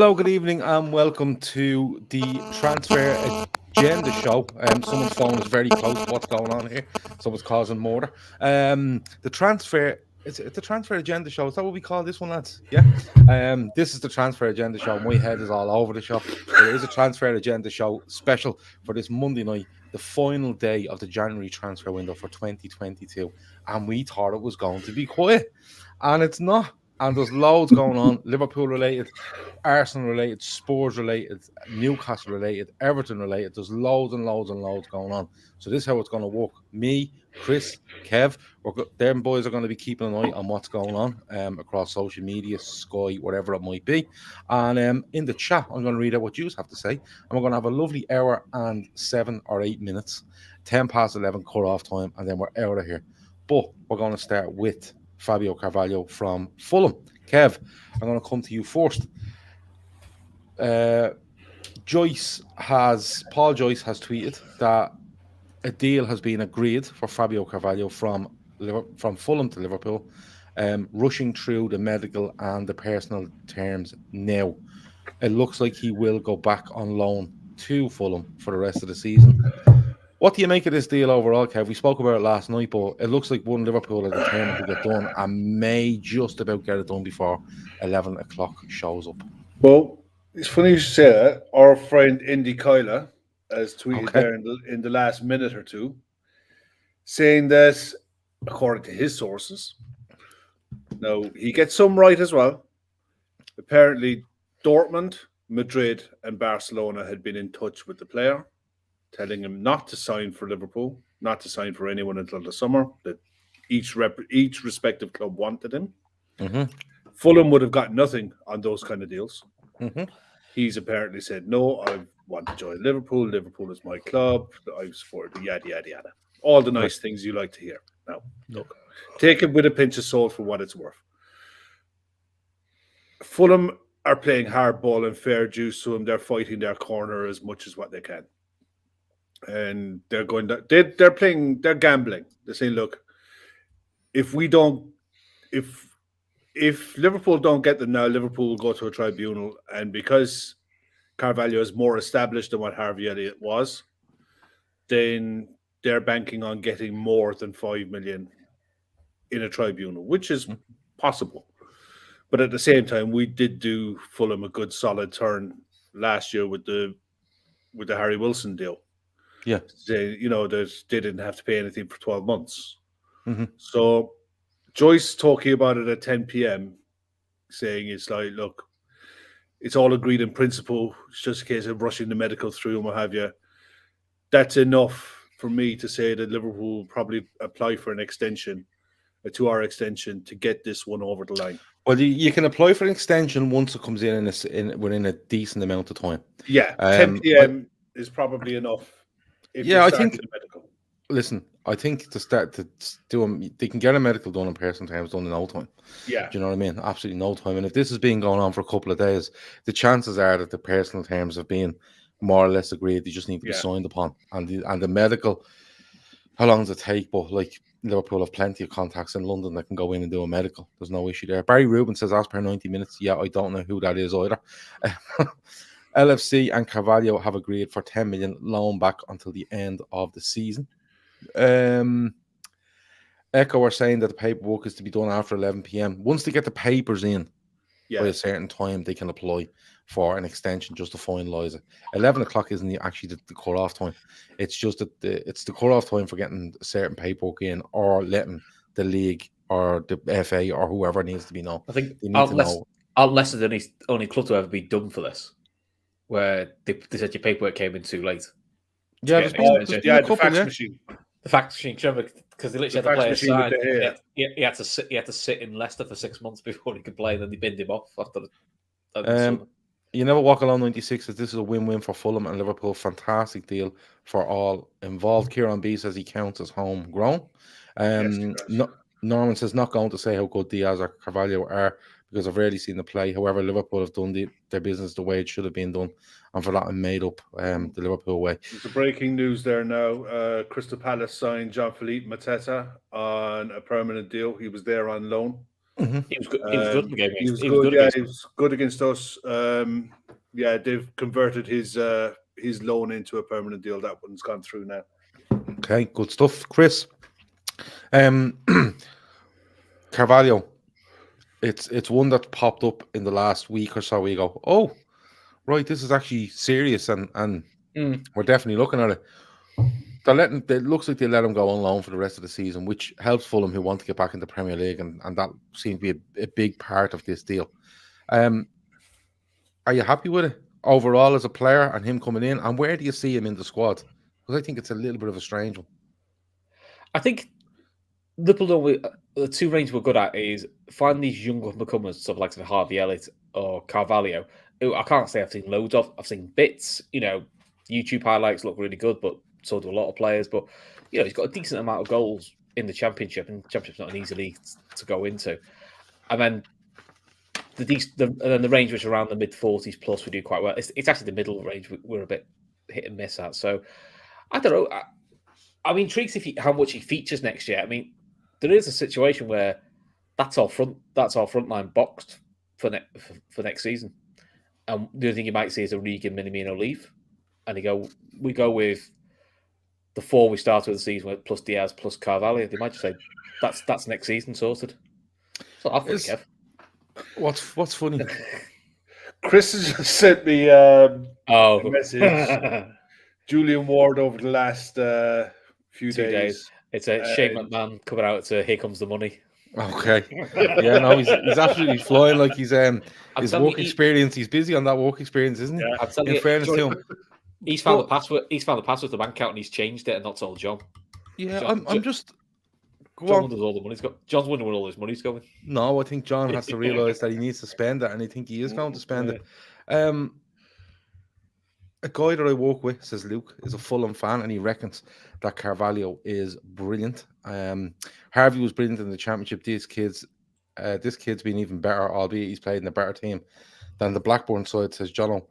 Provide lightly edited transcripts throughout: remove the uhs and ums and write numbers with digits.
Hello, good evening, and welcome to the Transfer Agenda Show. Someone's phone is very close to what's going on here. Someone's causing murder. The transfer. It's the Transfer Agenda Show. Is that what we call this one, lads? Yeah. This is the Transfer Agenda Show. My head is all over the shop. It is a Transfer Agenda Show special for this Monday night, the final day of the January transfer window for 2022. And we thought it was going to be quiet, and it's not. And there's loads going on, Liverpool related, Arsenal related, Spurs related, Newcastle related, Everton related. There's loads and loads and loads going on. So this is how it's going to work. Me, Chris, Kev, them boys are going to be keeping an eye on what's going on across social media, Sky, whatever it might be. And in the chat, I'm going to read out what you have to say. And we're going to have a lovely hour and 7 or 8 minutes, 10 past 11 cut-off time, and then we're out of here. But we're going to start with Fabio Carvalho from Fulham. Kev, I'm going to come to you first. Paul Joyce has tweeted that a deal has been agreed for Fabio Carvalho from Fulham to Liverpool, rushing through the medical and the personal terms now. It looks like he will go back on loan to Fulham for the rest of the season. What do you make of this deal overall, Kev? We spoke about it last night, but it looks like one Liverpool are determined to get done and may just about get it done before 11 o'clock shows up. Well, it's funny you should say that. Our friend Indy Kyla has tweeted there in the last minute or two, saying that, according to his sources, now he gets some right as well. Apparently, Dortmund, Madrid, and Barcelona had been in touch with the player, telling him not to sign for Liverpool, not to sign for anyone until the summer, that each respective club wanted him. Mm-hmm. Fulham would have got nothing on those kind of deals. Mm-hmm. He's apparently said, no, I want to join Liverpool. Liverpool is my club. I've supported yada, yada, yada. All the nice things you like to hear. Now, look, take it with a pinch of salt for what it's worth. Fulham are playing hardball and fair juice to him. They're fighting their corner as much as what they can. And they're going to, they're gambling. They're saying, look, if Liverpool don't get them now, Liverpool will go to a tribunal. And because Carvalho is more established than what Harvey Elliott was, then they're banking on getting more than 5 million in a tribunal, which is possible. But at the same time, we did do Fulham a good solid turn last year with the Harry Wilson deal. Yeah. They didn't have to pay anything for 12 months. Mm-hmm. So Joyce talking about it at 10 p.m., saying it's like, look, it's all agreed in principle. It's just a case of rushing the medical through and what have you. That's enough for me to say that Liverpool will probably apply for an extension, a 2-hour extension, to get this one over the line. Well, you can apply for an extension once it comes in within a decent amount of time. Yeah, 10 p.m. is probably enough. I think. Listen, I think to start to do them, they can get a medical done in personal terms done in no time. Yeah. Do you know what I mean? Absolutely no time. And if this has been going on for a couple of days, the chances are that the personal terms have been more or less agreed. They just need to be signed upon. And the medical, how long does it take? But like Liverpool have plenty of contacts in London that can go in and do a medical. There's no issue there. Barry Rubin says, as per 90 minutes. Yeah, I don't know who that is either. LFC and Carvalho have agreed for 10 million loan back until the end of the season. Echo are saying that the paperwork is to be done after 11 p.m. Once they get the papers in by a certain time, they can apply for an extension just to finalise it. 11 o'clock isn't actually the cut-off time. It's just that it's the cut-off time for getting certain paperwork in or letting the league or the FA or whoever needs to be known. I think unless there's only club to ever be done for this, where they said your paperwork came in too late. The fax machine. The fax machine, because they literally had to play a sign. He had to sit in Leicester for 6 months before he could play, and then they binned him off after You never walk alone 96 says this is a win-win for Fulham and Liverpool. Fantastic deal for all involved. Kieran B says he counts as homegrown. Norman says not going to say how good Diaz or Carvalho are because I've rarely seen the play. However, Liverpool have done their business the way it should have been done, and for that, I made up the Liverpool way. The breaking news there now: Crystal Palace signed Jean-Philippe Mateta on a permanent deal. He was there on loan. He was good. He was good in the game. He was good. Yeah, he was good against us. Yeah, they've converted his loan into a permanent deal. That one's gone through now. Okay, good stuff, Chris. Carvalho. It's one that popped up in the last week or so. We go, oh, right, this is actually serious, and we're definitely looking at it. It looks like they let him go on loan for the rest of the season, which helps Fulham, who want to get back in the Premier League, and that seems to be a big part of this deal. Are you happy with it overall as a player and him coming in? And where do you see him in the squad? Because I think it's a little bit of a strange one. I think Liverpool, the two ranges we're good at is find these young up-and-comers, sort of like Harvey Elliott or Carvalho, who I can't say I've seen loads of. I've seen bits, YouTube highlights look really good, but so do a lot of players. But, he's got a decent amount of goals in the Championship, and the Championship's not an easy league to go into. And then the range, which is around the mid-40s plus, we do quite well. It's actually the middle range we're a bit hit and miss at. So, I don't know. I'm intrigued how much he features next year. I mean, there is a situation where that's our front line boxed for next season, and the only thing you might see is Origi and Minamino leave, and we go with the four we started with the season with plus Diaz plus Carvalho. They might just say that's next season sorted. So I think, Kev. What's funny? Chris has just sent me a message. Julian Ward over the last few days. It's a Shane McMahon coming out to "Here Comes the Money." Okay. Yeah, no, he's absolutely flying like he's his work experience. He's busy on that work experience, isn't he? Yeah. In fairness to him, he's found the password. He's found the password to the bank account and he's changed it and not told John. Yeah, I'm just. John wonders all the money's got. John's wondering where all his money's going. No, I think John has to realise that he needs to spend it, and I think he is going to spend it. A guy that I work with, says Luke, is a Fulham fan, and he reckons that Carvalho is brilliant. Harvey was brilliant in the Championship. This kid's been even better, albeit he's played in a better team than the Blackburn side, says Jono.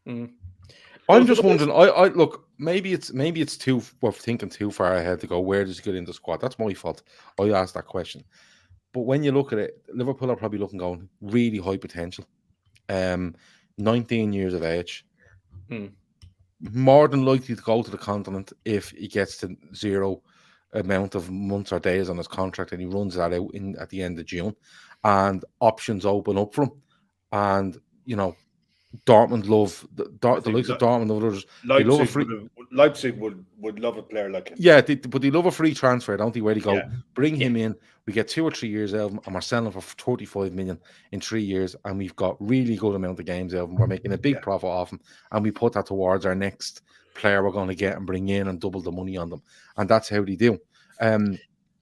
I'm just wondering. I look. Maybe it's too. We're thinking too far ahead to go. Where does he get in the squad? That's my fault. I asked that question. But when you look at it, Liverpool are probably going really high potential. 19 years of age. More than likely to go to the continent if he gets to zero amount of months or days on his contract and he runs that out at the end of June, and options open up for him. And Dortmund love the likes of Dortmund and others. Leipzig would love a player like him. Yeah, but they love a free transfer, don't they? Where they go, bring him in. We get 2 or 3 years out of him, and we're selling for 35 million in 3 years, and we've got really good amount of games out of him. We're making a big profit off him, and we put that towards our next player we're going to get and bring in and double the money on them, and that's how they do.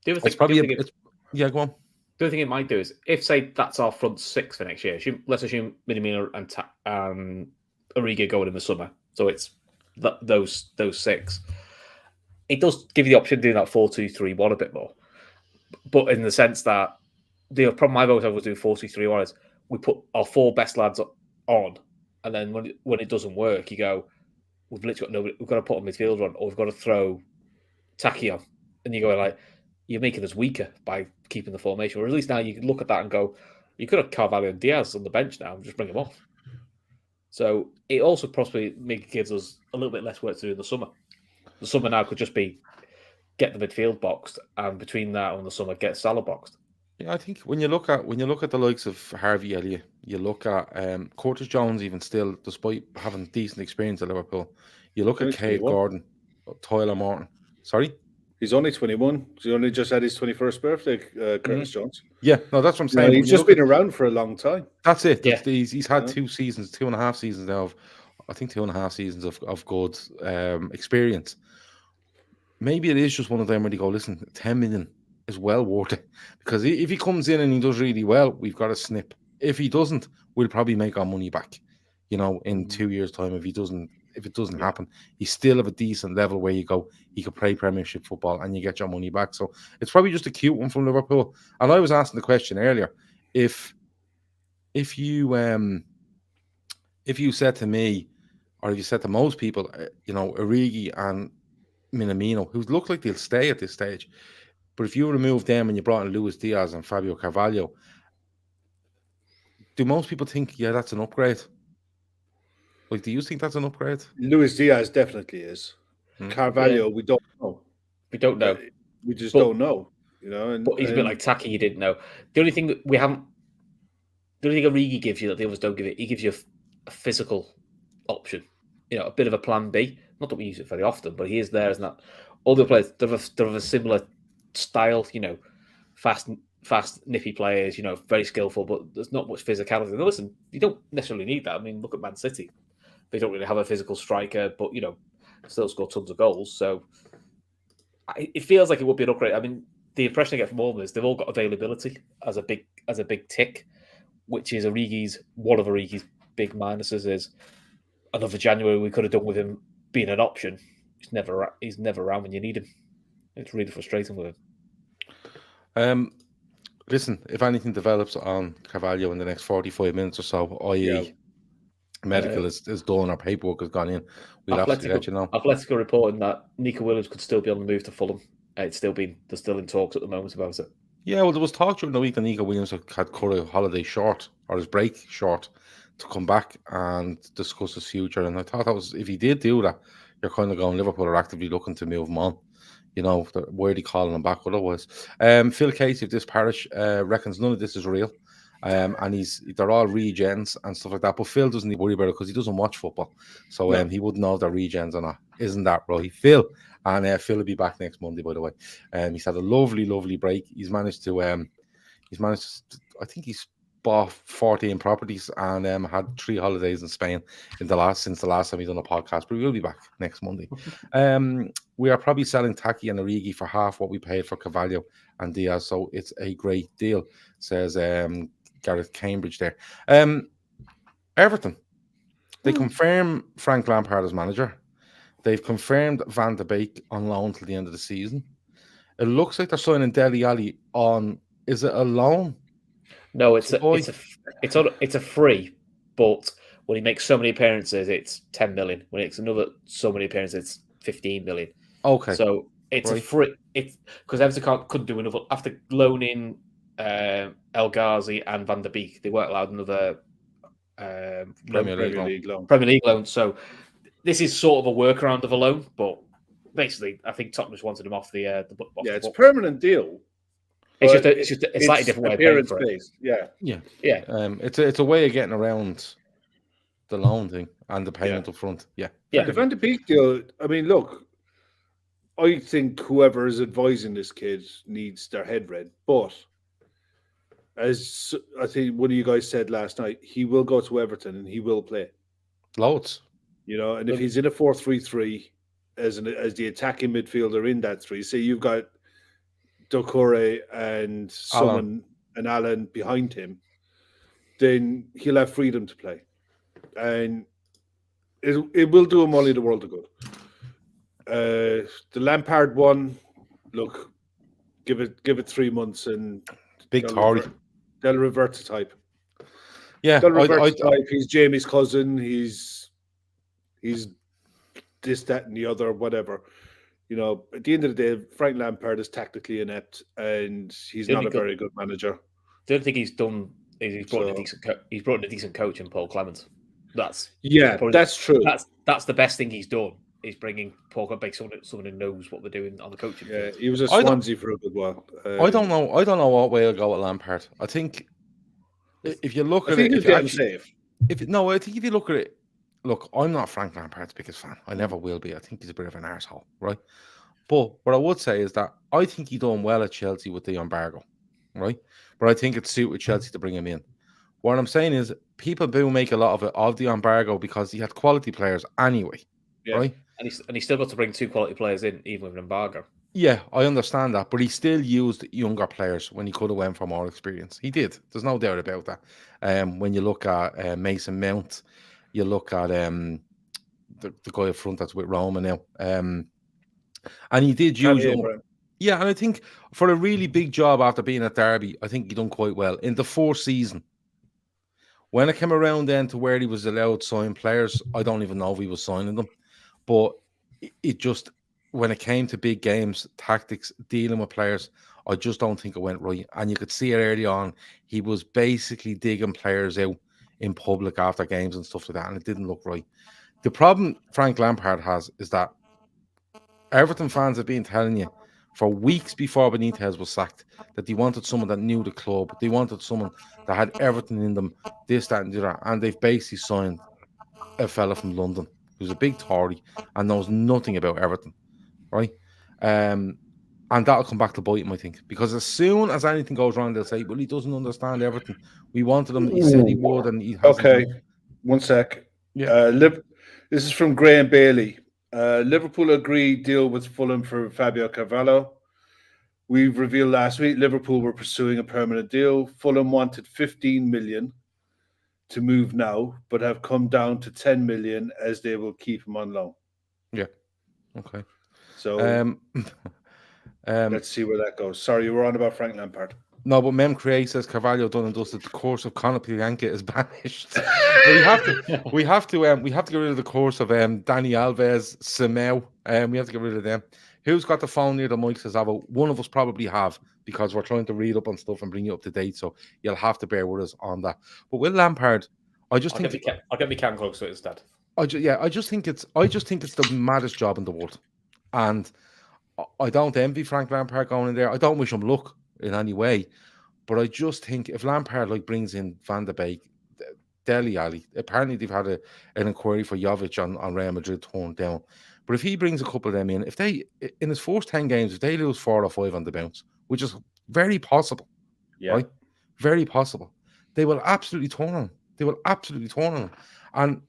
It's probably go on. The other thing it might do is, if, say, that's our front six for next year, let's assume Minamino and Origi going in the summer, so it's those six. It does give you the option of doing that 4-2-3-1 a bit more, but in the sense that the problem I've always had was doing 4-2-3-1 is we put our 4 best lads on, and then when it doesn't work, you go, we've literally got nobody. We've got to put a midfielder on, or we've got to throw Taki on, and you go like, you're making us weaker by keeping the formation. Or at least now you can look at that and go, you could have Carvalho and Diaz on the bench now and just bring them off. So it also possibly gives us a little bit less work to do in the summer. The summer now could just be get the midfield boxed, and between that and the summer, get Salah boxed. Yeah, I think when you look at the likes of Harvey Elliott, you look at Curtis Jones, even still, despite having decent experience at Liverpool, you look at Cade Gordon, Tyler Morton. Sorry? He's only 21. He only just had his 21st birthday, Curtis Jones. Yeah, no, that's what I'm saying. He's just been around for a long time. That's it. Yeah. He's had 2 seasons, 2.5 seasons now I think 2.5 seasons of good experience. Maybe it is just one of them where they go, listen, 10 million is well worth it. Because if he comes in and he does really well, we've got a snip. If he doesn't, we'll probably make our money back, in 2 years' time. If it doesn't happen, he's still of a decent level where you go, he could play Premiership football and you get your money back. So it's probably just a cute one from Liverpool. And I was asking the question earlier, if you said to me, or if you said to most people, Origi and Minamino, who look like they'll stay at this stage, but if you remove them and you brought in Luis Diaz and Fabio Carvalho do most people think, yeah, that's an upgrade? Like, do you think that's an upgrade? Luis Diaz definitely is. Carvalho, we don't know. We don't know. We just But- don't know. You know, But he's a bit like Taki. You didn't know. The only thing that we haven't, the only thing Origi gives you that the others don't give it, he gives you a physical option. You know, a bit of a plan B. Not that we use it very often, but he is there, isn't that? All the players they're of a similar style. You know, fast, nippy players. You know, very skillful, but there's not much physicality. Now, listen, you don't necessarily need that. I mean, look at Man City. They don't really have a physical striker, but you know, still score tons of goals. So it feels like it would be an upgrade. I mean, the impression I get from all of them is they've all got availability as a big tick, which is one of Origi's big minuses is another January we could have done with him being an option. He's never around when you need him. It's really frustrating with him. Listen, if anything develops on Carvalho in the next 45 minutes or so, i.e. medical is done or paperwork has gone in, we'll absolutely let you know. Atletico reporting that Nico Williams could still be on the move to Fulham. They're still in talks at the moment about it. Yeah, well, there was talk during the week that Nico Williams had cut a holiday short or his break short to come back and discuss his future. And I thought that was, if he did do that, you're kind of going, Liverpool are actively looking to move him on. You know, where are they calling him back otherwise? Phil Casey of this parish reckons none of this is real. And they're all regens and stuff like that. But Phil doesn't need to worry about it because he doesn't watch football. So he wouldn't know if they're regens or not. Isn't that right, Phil? And Phil will be back next Monday, by the way. He's had a lovely, lovely break. He's managed to, I think he's bought 14 properties and had 3 holidays in Spain since the last time he's done a podcast. But we will be back next Monday. We are probably selling Taki and Origi for half what we paid for Carvalho and Diaz. So it's a great deal, says Gareth Cambridge there. Everton, they confirm Frank Lampard as manager. They've confirmed Van de Beek on loan till the end of the season. It looks like they're signing Dele Alli on. Is it a loan? No, it's a free. But when he makes so many appearances, it's 10 million. When he makes so many appearances, it's 15 million. Okay. So it's a free. It's because Everton couldn't do another after loaning El Ghazi and Van de Beek. They weren't allowed another Premier League loan. So this is sort of a workaround of a loan, but basically, I think Tottenham just wanted him off the. It's a permanent deal. It's just a slightly different way of paying for it. Yeah. It's a way of getting around the loan thing and the payment up front. Yeah. The Van de Beek deal. I mean, look, I think whoever is advising this kid needs their head read, but as I think one of you guys said last night, he will go to Everton and he will play. Loads. You know, and if he's in a 4-3-3 as the attacking midfielder in that 3, say you've got Doucouré and Alan behind him, then he'll have freedom to play. And it will do him only the world of good. The Lampard one, look, give it 3 months and big Tory. They'll revert to type. Yeah, they'll revert to type. He's Jamie's cousin. He's this, that, and the other, whatever. You know, at the end of the day, Frank Lampard is tactically inept, and he's not a very good manager. The only thing he's done is he's brought in a decent coach in Paul Clement. That's true. That's the best thing he's done. Is bringing Paul Clement, someone who knows what they're doing on the coaching field. He was at Swansea for a good while. I don't know what way I'll go at Lampard. I think if you look at it, if you look at it, look, I'm not Frank Lampard's biggest fan. I never will be. I think he's a bit of an arsehole, right? But what I would say is that I think he done well at Chelsea with the embargo, right? But I think it suited Chelsea to bring him in. What I'm saying is people do make a lot of it of the embargo because he had quality players anyway, right? And he still got to bring 2 quality players in, even with an embargo. Yeah, I understand that, but he still used younger players when he could have went for more experience. He did. There's no doubt about that. When you look at Mason Mount, you look at the guy up front that's with Roma now, and he did use them. Yeah, and I think for a really big job after being at Derby, I think he done quite well in the 4th season. When it came around then to where he was allowed to sign players, I don't even know if he was signing them. But it just, when it came to big games, tactics, dealing with players, I just don't think it went right. And you could see it early on. He was basically digging players out in public after games and stuff like that, and it didn't look right. The problem Frank Lampard has is that Everton fans have been telling you for weeks before Benitez was sacked that they wanted someone that knew the club. They wanted someone that had everything in them, this, that, and the other. And they've basically signed a fella from London who's a big Tory and knows nothing about Everton, right? And that'll come back to bite him, I think, because as soon as anything goes wrong, they'll say, "Well, he doesn't understand Everton. We wanted him. He said he would, and he hasn't." Okay, one sec. Yeah. This is from Graham Bailey. Liverpool agreed deal with Fulham for Fabio Carvalho. We've revealed last week Liverpool were pursuing a permanent deal. Fulham wanted 15 million to move now, but have come down to 10 million as they will keep him on loan. Yeah. Okay. So let's see where that goes. Sorry, you were on about Frank Lampard. No, but Mem Craig says Carvalho done and dusted. The course of Konoplyanka is banished. we have to get rid of the course of Danny Alves, Simeo. We have to get rid of them. Who's got the phone near the mic? Says Avo. One of us probably have, because we're trying to read up on stuff and bring you up to date. So you'll have to bear with us on that. But with Lampard, I'll get me can close to it instead. I just think it's the maddest job in the world, and I don't envy Frank Lampard going in there. I don't wish him luck in any way, but I just think if Lampard brings in Van der Beek, Dele Alli, apparently they've had an inquiry for Jovic on Real Madrid turned down, but if he brings a couple of them in, if they in his first 10 games, if they lose 4 or 5 on the bounce, which is very possible, right? Very possible, they will absolutely turn on him. And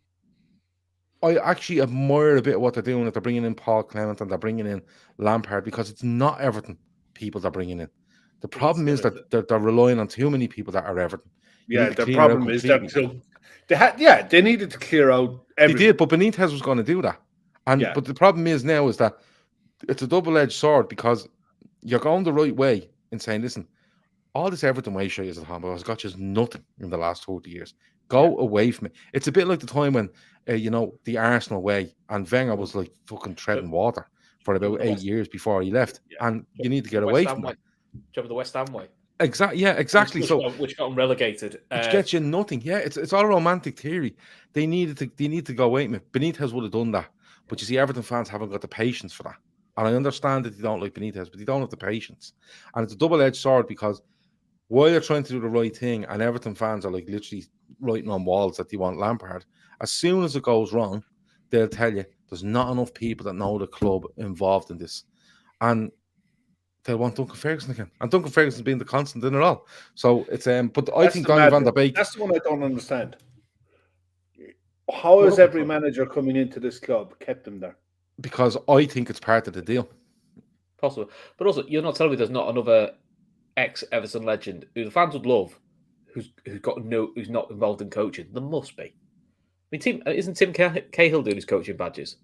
I actually admire a bit of what they're doing, that they're bringing in Paul Clement and they're bringing in Lampard, because it's not Everton people they're bringing in. The problem is that they're relying on too many people that are Everton. Yeah, the problem is that they needed to clear out everything. They did, but Benitez was going to do that. But the problem is now is that it's a double-edged sword, because you're going the right way in saying, listen, all this Everton way shit is at home, but has got just nothing in the last 40 years. Go away from it. It's a bit like the time when, the Arsenal way, and Wenger was like fucking treading water for about 8 years before he left. Yeah. And you need to get away from that. Do you remember the West Ham way? Exactly. Yeah, exactly. Which got them relegated. Which gets you nothing. Yeah, it's all romantic theory. They need to go away from it. Benitez would have done that. But you see, Everton fans haven't got the patience for that. And I understand that they don't like Benitez, but they don't have the patience. And it's a double-edged sword, because while you're trying to do the right thing, and Everton fans are literally writing on walls that they want Lampard, as soon as it goes wrong, they'll tell you there's not enough people that know the club involved in this. And they'll want Duncan Ferguson again. And Duncan Ferguson's been the constant in it all. So it's but I think Donny van der Beek. That's the one I don't understand. How has every manager coming into this club kept him there? Because I think it's part of the deal. Possible. But also, you're not telling me there's not another ex-Everton legend who the fans would love, who's not involved in coaching. There must be. I mean, isn't Tim Cahill doing his coaching badges?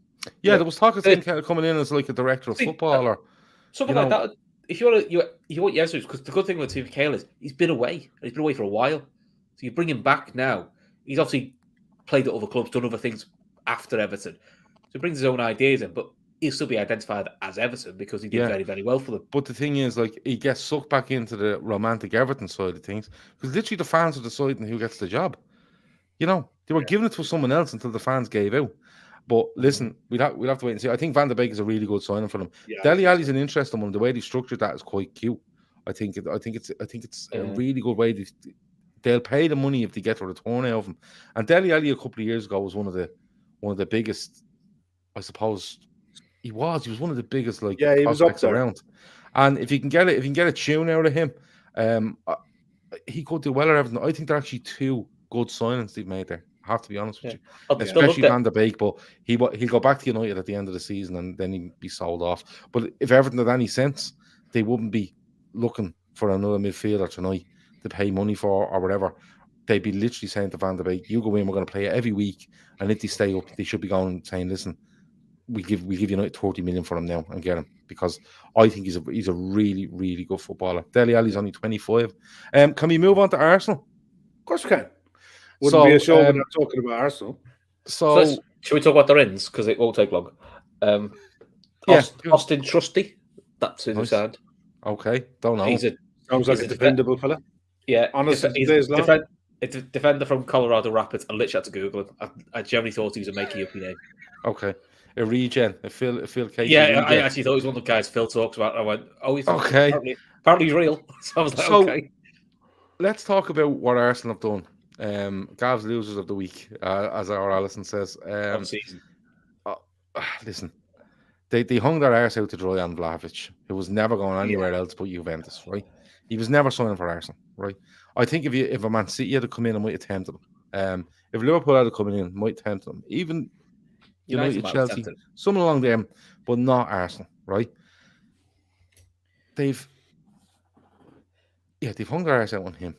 Yeah, there was talk of Tim Cahill coming in as like a director of football or something like that. If you want your answers, because the good thing with Tim Cahill is he's been away. He's been away for a while. So you bring him back now. He's obviously played at other clubs, done other things after Everton. So he brings his own ideas in, but he'll still be identified as Everton because he did very, very well for them. But the thing is, he gets sucked back into the romantic Everton side of things, because literally the fans are deciding who gets the job. They were giving it to someone else until the fans gave out. But listen, we'll have to wait and see. I think Van der Beek is a really good signing for them. Yeah, Dele Alli's an interesting one. The way they structured that is quite cute. I think it's a really good way. They'll pay the money if they get a return out of him. And Dele Alli a couple of years ago was one of the biggest. I suppose he was one of the biggest he was up there around. And if you can get a tune out of him, he could do well at Everton. I think they're actually two good signings they've made there. I have to be honest with you, especially Van der Beek. But he'll go back to United at the end of the season, and then he'd be sold off. But if Everton had any sense, they wouldn't be looking for another midfielder tonight to pay money for or whatever. They'd be literally saying to Van der Beek, "You go in, we're going to play it every week, and if they stay up, they should be going and saying, listen, we give United 30 million for him now and get him," because I think he's a really, really good footballer. Dele Alli's only 25. Can we move on to Arsenal? Of course we can. Wouldn't be a show when I'm talking about Arsenal. So should we talk about their ends? Because it won't take long. Austin Trusty, that's who they signed. Okay, don't know. He's a Sounds like he's a a dependable fella. yeah. Honest as He's the day is long. a defender from Colorado Rapids. I literally had to Google him. I generally thought he was a makey-uppy name. Okay, a regen, a Phil Casey Yeah, regen. I actually thought he was one of the guys Phil talks about. I went, oh, he's Okay. apparently he's real. So I was like, So- okay. Let's talk about what Arsenal have done. Gav's losers of the week, as our Alison says. Of season. Listen, they hung their arse out to Dragan Vlahovic, who was never going anywhere else but Juventus, right? He was never signing for Arsenal, right? I think if a Man City had come in, I might have tempted him. If Liverpool had come in, might tempt them. Even United, might have Chelsea, tempted him. someone along them, but not Arsenal, right? They've hung their arse out on him.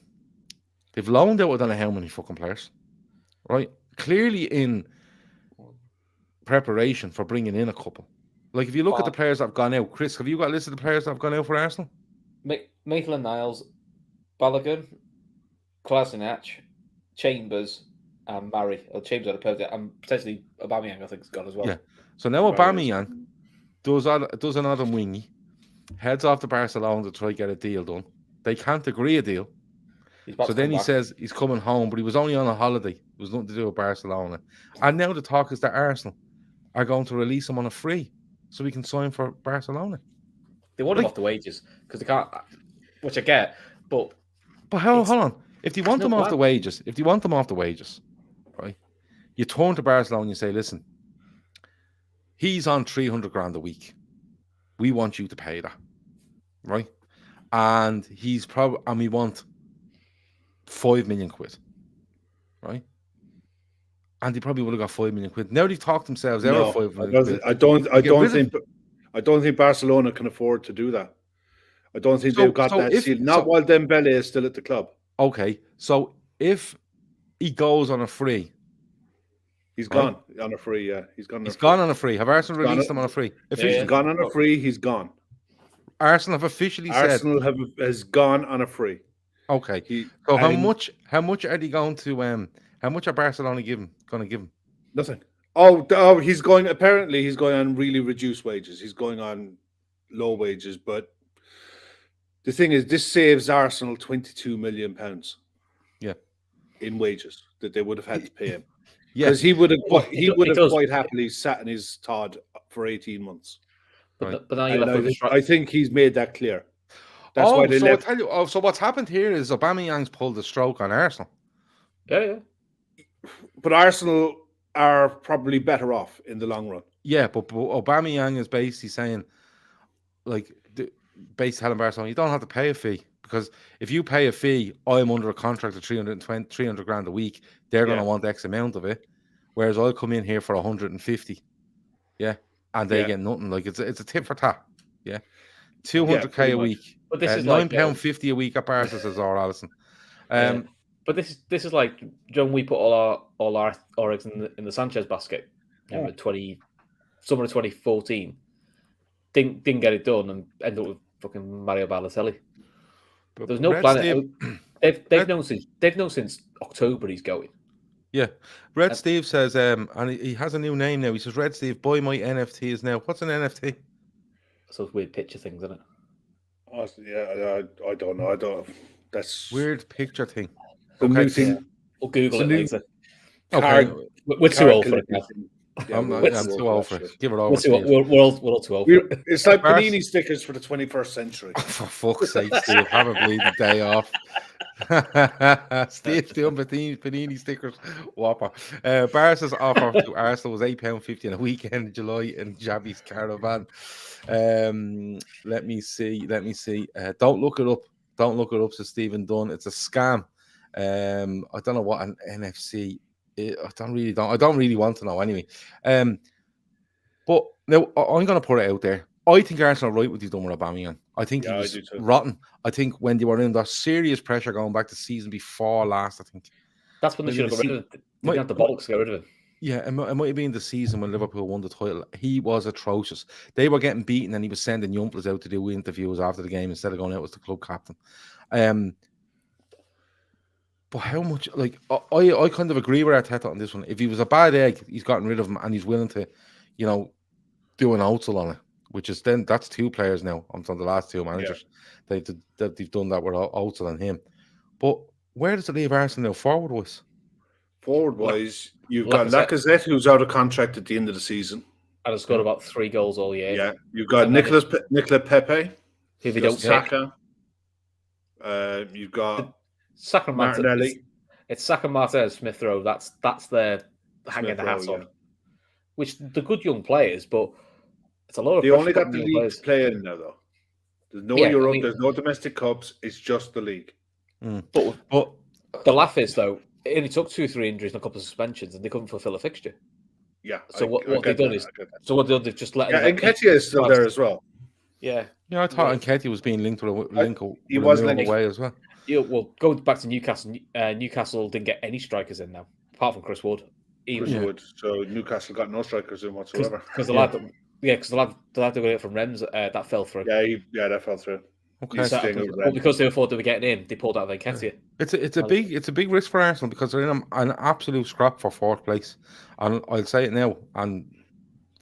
They've loaned out I don't know how many fucking players, right? Clearly in preparation for bringing in a couple. Like if you look at the players that have gone out, Chris, have you got a list of the players that have gone out for Arsenal? Maitland-Niles, Balogun, Kolasinac, Chambers, and Murray. Or Chambers out of Perth, and potentially Aubameyang, I think, has gone as well. Yeah. So now Aubameyang does another wingy, heads off to Barcelona to try to get a deal done. They can't agree a deal. So then he says he's coming home, but he was only on a holiday. It was nothing to do with Barcelona. And now the talk is that Arsenal are going to release him on a free so he can sign for Barcelona. They want him off the wages because they can't, which I get, but hold on. If they want him off the wages, right? You turn to Barcelona and you say, listen, he's on 300 grand a week. We want you to pay that, right? And we want 5 million quid, right? And they probably would have got 5 million quid. Now they've talked themselves out of 5 million quid. I don't think Barcelona can afford to do that. I don't think they've got that seal. Not while Dembele is still at the club. Okay, so if he goes on a free, he's gone on a free. Yeah, he's gone. Gone on a free. Have Arsenal released him on a free? He's gone on a free. He's gone. Arsenal have officially Arsenal has gone on a free. Okay. So how much are they going to how much are Barcelona going to give him? Nothing. Oh, he's going. Apparently, he's going on really reduced wages. He's going on low wages. But the thing is, this saves Arsenal £22 million. Yeah, in wages that they would have had to pay him. Yeah, because he would have quite happily sat in his Todd for 18 months. But now you'll have to I think he's made that clear. That's why they left. I tell you, so what's happened here is Aubameyang's pulled the stroke on Arsenal. Yeah. But Arsenal are probably better off in the long run. Yeah, but Aubameyang is basically saying, like, basically telling Barcelona, you don't have to pay a fee. Because if you pay a fee, I'm under a contract of 300 grand a week. They're going to want X amount of it. Whereas I'll come in here for 150. Yeah. And they get nothing. Like, it's a tip for tat. Yeah. 200k a week. But this is £9.50 a week at Barca, says Alison. But this is like, John, we put all our eggs in the Sanchez basket. Summer of 2014. Didn't get it done and ended up with fucking Mario Balotelli. But there's no plan. They've known since October he's going. Yeah. Red Steve says, and he has a new name now. He says, Red Steve, boy, my NFT is now. What's an NFT? So it's weird picture things, isn't it? Oh, yeah, I don't know. That's weird picture thing. Okay. Thing. We'll Google it later. Okay. We're too old for it now. I'm too old for it. Give it over. We're all too old for it. It's like Panini stickers for the 21st century. For fuck's sake, Steve, have a bleeding day off. Steve doing Panini stickers. Whopper. Barca's offer to Arsenal was £8.50 in a weekend in July in Javi's caravan. Let me see. Don't look it up, says Stephen Dunn. It's a scam. I don't know what an NFC. I don't really want to know anyway. But now I'm going to put it out there. I think Arsenal are right what they've done with Aubameyang. I think he was rotten. I think when they were under serious pressure going back to season before last, I think that's when they should have got rid of it. They didn't have the bollocks to get rid of it. Yeah, it might have been the season when Liverpool won the title. He was atrocious. They were getting beaten and he was sending youngsters out to do interviews after the game instead of going out as the club captain. But how much, like, I kind of agree with Arteta on this one. If he was a bad egg, he's gotten rid of him and he's willing to, do an outsell on it. which is then that's 2 players now. I'm on the last 2 managers. They've done that with Ozil and him. But where does it leave Arsenal now forward wise? Forward wise, you've got Lacazette, who's out of contract at the end of the season. And has got about 3 goals all year. Yeah, you've got Nicola Pepe, who they don't Saka. You've got Saka Martinelli. It's Saka, Martinez, Smith Rowe. That's their hanging the hats on. Which the good young players, but it's a lot of. They only got the league to play in now, though. There's no Europe. There's no domestic cups. It's just the league. But the laugh is though, it only took 2-3 injuries and a couple of suspensions, and they couldn't fulfill a fixture. Yeah. So what they've done is, they've just let. Yeah, Nketiah is still there as well. Yeah. Yeah, I thought Nketiah was being linked with a link. He was linked away as well. Yeah, well, going back to Newcastle, Newcastle didn't get any strikers in now, apart from Chris Wood. Wood. So Newcastle got no strikers in whatsoever. Because the lad that got it from Rennes, that fell through. Yeah, that fell through. Okay. But because they thought they were getting in, they pulled out of Nketiah. It's a big risk for Arsenal because they're in an absolute scrap for 4th place, and I'll say it now and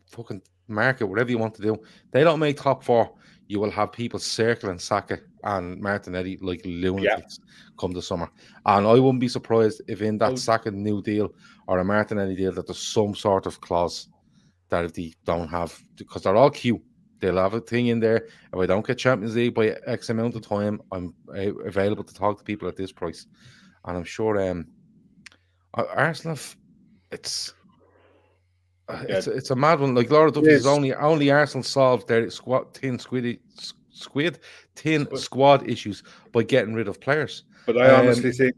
fucking mark it, whatever you want to do. They don't make top 4. You will have people circling Saka and Martinelli like lunatics come the summer. And I wouldn't be surprised if in that Saka new deal or a Martinelli deal that there's some sort of clause that if they don't have, because they're all cute. They'll have a thing in there. If I don't get Champions League by X amount of time, I'm available to talk to people at this price. And I'm sure Arsenal, it's a mad one. Like Laura Duffy is only Arsenal solved their squad issues by getting rid of players. But I honestly think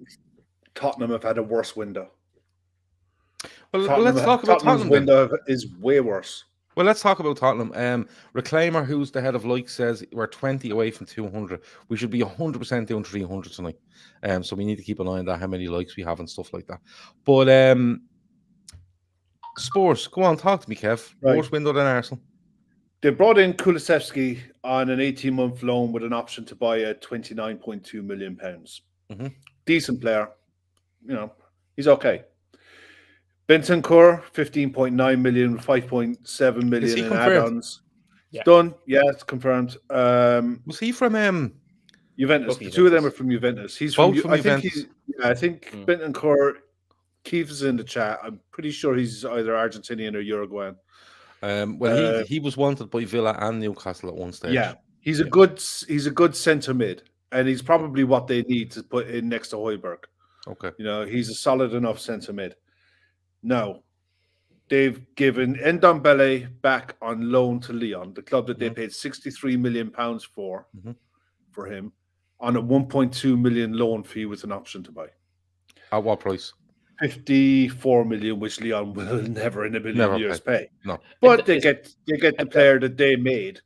Tottenham have had a worse window. Well, let's talk about Tottenham's window is way worse. Well, let's talk about Tottenham. Reclaimer, who's the head of Like, says we're 20 away from 200. We should be 100% doing 300 tonight. So we need to keep an eye on that, how many likes we have and stuff like that. But Spurs, go on, talk to me, Kev. Right. Worse window than Arsenal. They brought in Kulusevski on an 18-month loan with an option to buy at £29.2 million. Mm-hmm. Decent player. He's okay. Bentancur, 15.9 million, 5.7 million in add-ons. Yeah. Done. Yeah, it's confirmed. Was he from Juventus? The two of them are from Juventus. He's from Juventus. I think Bentancur, Keith is in the chat. I'm pretty sure he's either Argentinian or Uruguayan. He was wanted by Villa and Newcastle at one stage. Yeah, he's a good centre mid, and he's probably what they need to put in next to Højbjerg. Okay. He's a solid enough centre mid. Now, they've given Ndombele back on loan to Lyon, the club that they paid £63 million for him, on a 1.2 million loan fee with an option to buy. At what price? 54 million, which Lyon will never in a million years pay. No, but they get the player that they made.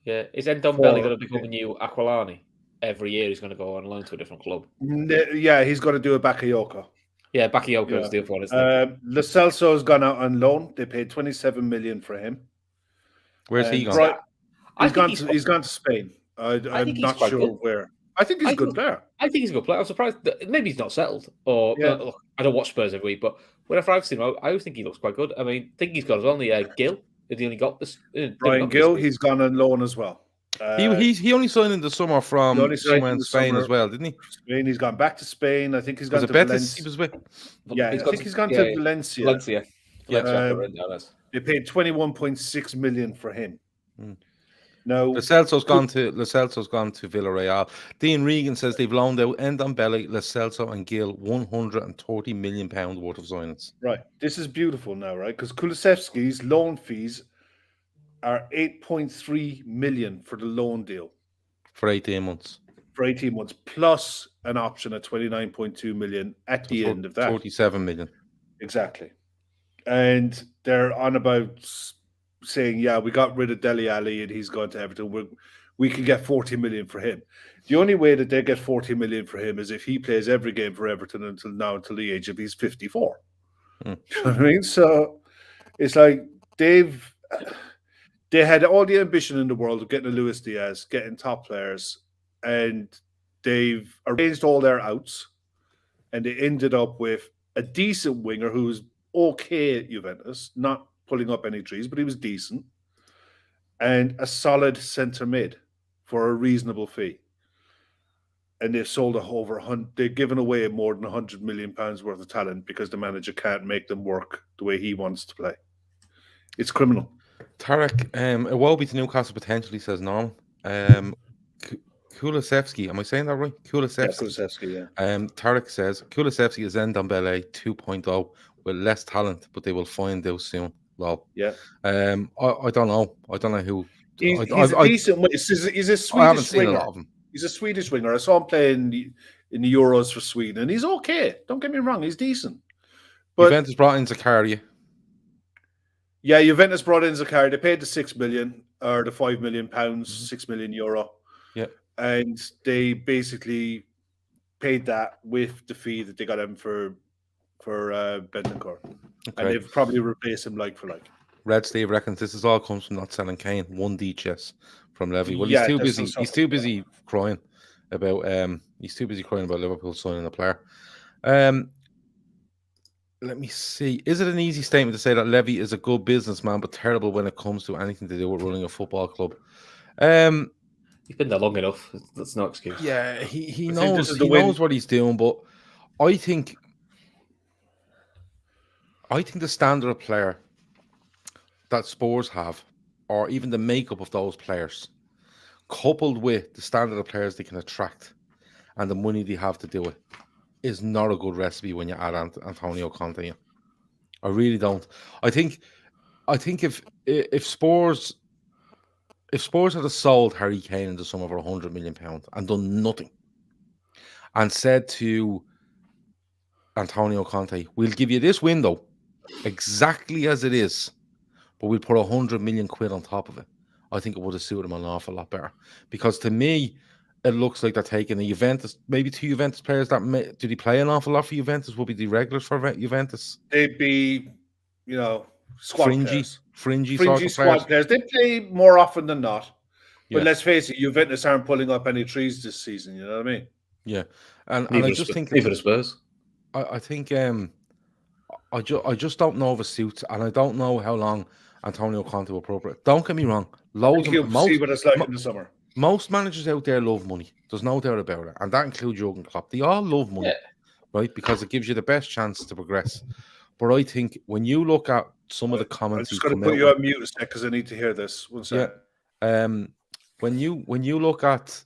Yeah, is Ndombele going to become a new Aquilani? Every year he's going to go on loan to a different club. Yeah, he's going to do a Bakayoko. Yeah, Bakayoko is the other one, isn't it? Lo Celso has gone out on loan. They paid 27 million for him. Where's he gone? He's gone to Spain. I'm not sure where. I think he's a good player. I think he's a good player. I'm surprised that maybe he's not settled. Or look, I don't watch Spurs every week, but whenever I've seen him, I always think he looks quite good. I mean, I think he's got only Gill. He only got this. Brian Gill, he's gone on loan as well. He only signed in the summer from somewhere in Spain as well, didn't he? Spain. He's gone back to Spain. I think he's gone to Valencia. He was with. Yeah, I think he's gone to Valencia. Valencia. They paid 21.6 million for him. No, Lo Celso's gone to Villarreal. Dean Regan says they've loaned out Ndombele, Lo Celso, and Gill £130 million worth of signings. Right, this is beautiful now, right? Because Kulusevski's loan fees are 8.3 million for the loan deal for 18 months. For 18 months, plus an option at 29.2 million at the end of that. 47 million. Exactly, and they're on about saying, yeah, we got rid of Dele Alli and he's gone to Everton. We can get 40 million for him. The only way that they get 40 million for him is if he plays every game for Everton until the age of he's 54. You know what I mean? So it's like they had all the ambition in the world of getting a Luis Diaz, getting top players, and they've arranged all their outs, and they ended up with a decent winger who's okay at Juventus, not pulling up any trees, but he was decent. and a solid centre mid for a reasonable fee. And they've sold they've given away more than £100 million worth of talent because the manager can't make them work the way he wants to play. It's criminal. Tarek, it will be to Newcastle potentially, says Norman. Kulusevski, am I saying that right? Kulusevski, yeah. Tarek says Kulusevski is Ndombele 2.0 with less talent, but they will find out soon. Lol. Yeah. I don't know. I don't know who. He's a decent. He's a Swedish I haven't seen winger. a lot of him. He's a Swedish winger. I saw him playing in the Euros for Sweden, and he's okay. Don't get me wrong, he's decent. But Juventus brought in Zakaria. Yeah, Juventus brought in Zakaria. They paid the £6 million or the £5 million, €6 million. Yeah. And they basically paid that with the fee that they got him for Bentancur. Okay. And they've probably replaced him like for like. Red Steve reckons this is all comes from not selling Kane. 1D chess from Levy. Well, Yeah, he's too busy. He's too busy crying about Liverpool signing a player. Let me see. Is it an easy statement to say that Levy is a good businessman but terrible when it comes to anything to do with running a football club? He's been there long enough. That's no excuse. Yeah, he knows what he's doing, but I think the standard of player that Spurs have, or even the makeup of those players, coupled with the standard of players they can attract and the money they have to do it, is not a good recipe when you add Antonio Conte in. I really don't. I think if Spurs had sold Harry Kane in the sum of £100 million and done nothing, and said to Antonio Conte, "We'll give you this window exactly as it is, but we'll put £100 million on top of it," I think it would have suited him an awful lot better. Because to me, it looks like they're taking the Juventus, maybe two Juventus players that did he play an awful lot for Juventus? Will be the regulars for Juventus? They'd be, squad players. Fringy squad players. They play more often than not. But Yeah. let's face it, Juventus aren't pulling up any trees this season. You know what I mean? Yeah, and I just think even the Spurs. I think I just don't know if it suits, and I don't know how long Antonio Conte will appropriate. Don't get me wrong, See what it's like in the summer. Most managers out there love money. There's no doubt about it, and that includes Jurgen Klopp. They all love money, right? Because it gives you the best chance to progress. But I think when you look at some of the comments, I'm just going to put you on mute a sec because I need to hear this. One second. Yeah. When you look at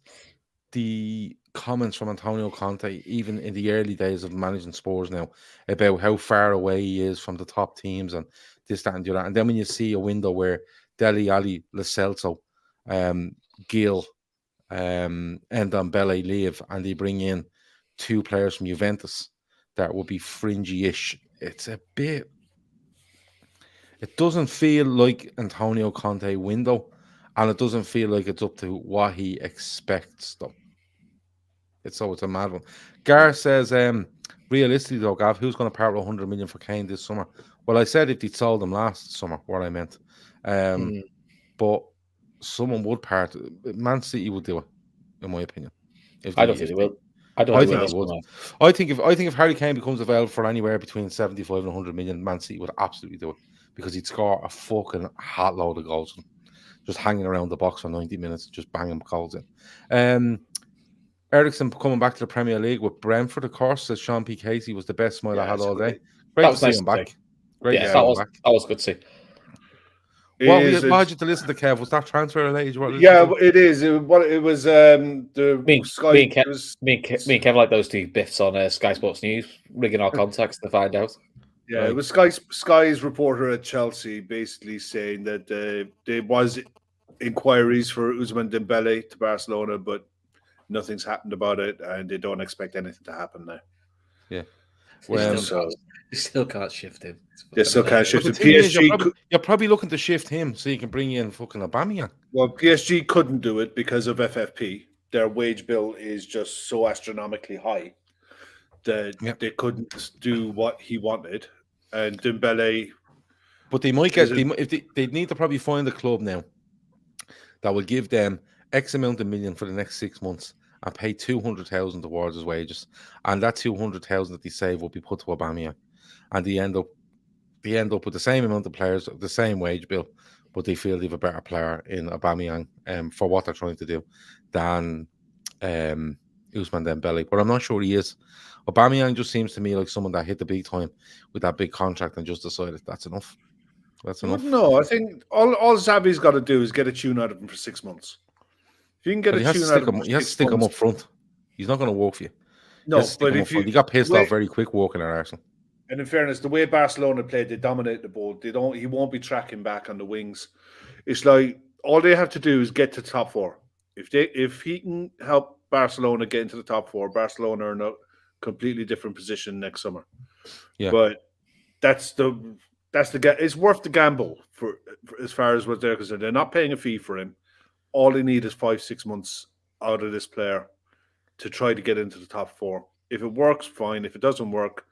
the comments from Antonio Conte, even in the early days of managing Spurs now, about how far away he is from the top teams and this, that, and the other, and then when you see a window where Dele Alli, Lo Celso, Gil, and Ndombele leave, and they bring in two players from Juventus that would be fringy-ish, it's a bit. It doesn't feel like Antonio Conte window, and it doesn't feel like it's up to what he expects, though. It's a mad one. Gar says, realistically, though, Gav, who's going to part with 100 million for Kane this summer? Well, I said if they'd sold him last summer, what I meant. But someone would part. Man City would do it, in my opinion. I don't think they will. I think they would. I think if Harry Kane becomes available for anywhere between 75 and 100 million, Man City would absolutely do it, because he'd score a fucking hot load of goals, just hanging around the box for 90 minutes, just banging goals in. Ericsson coming back to the Premier League with Brentford, of course, says Sean P. Casey was the best smile I had all day. Great to see him back. Great to see him back. That was good to see. What had you to listen to, Kev? Was that transfer related? It is. It was the Sky. Me and Kev like those two biffs on Sky Sports News, rigging our contacts to find out. Yeah, right. It was Sky's reporter at Chelsea basically saying that there was inquiries for Ousmane Dembele to Barcelona, but nothing's happened about it, and they don't expect anything to happen now. Yeah. Well, you still can't shift him. They still can't shift him. PSG, you're probably looking to shift him so you can bring in fucking Aubameyang. Well, PSG couldn't do it because of FFP. Their wage bill is just so astronomically high that they couldn't do what he wanted. And Dembele, but they might get they need to probably find a club now that will give them X amount of million for the next 6 months and pay 200,000 towards his wages, and that 200,000 that they save will be put to Aubameyang, and they end up with the same amount of players, the same wage bill, but they feel they have a better player in Aubameyang for what they're trying to do than Ousmane Dembele. But I'm not sure he is. Aubameyang just seems to me like someone that hit the big time with that big contract and just decided that's enough. That's enough. No, I think all Xavi's got to do is get a tune out of him for 6 months. If you can get But a tune out of him, he has to stick him up front. He's not going to work for you. No, but if he got pissed off very quick walking at Arsenal. And in fairness, the way Barcelona played, they dominate the ball. He won't be tracking back on the wings. It's like all they have to do is get to top four. If he can help Barcelona get into the top four, Barcelona are in a completely different position next summer. Yeah, but that's the it's worth the gamble for as far as what they're concerned. They're not paying a fee for him. All they need is 5-6 months out of this player to try to get into the top four. If it works, fine. If it doesn't work,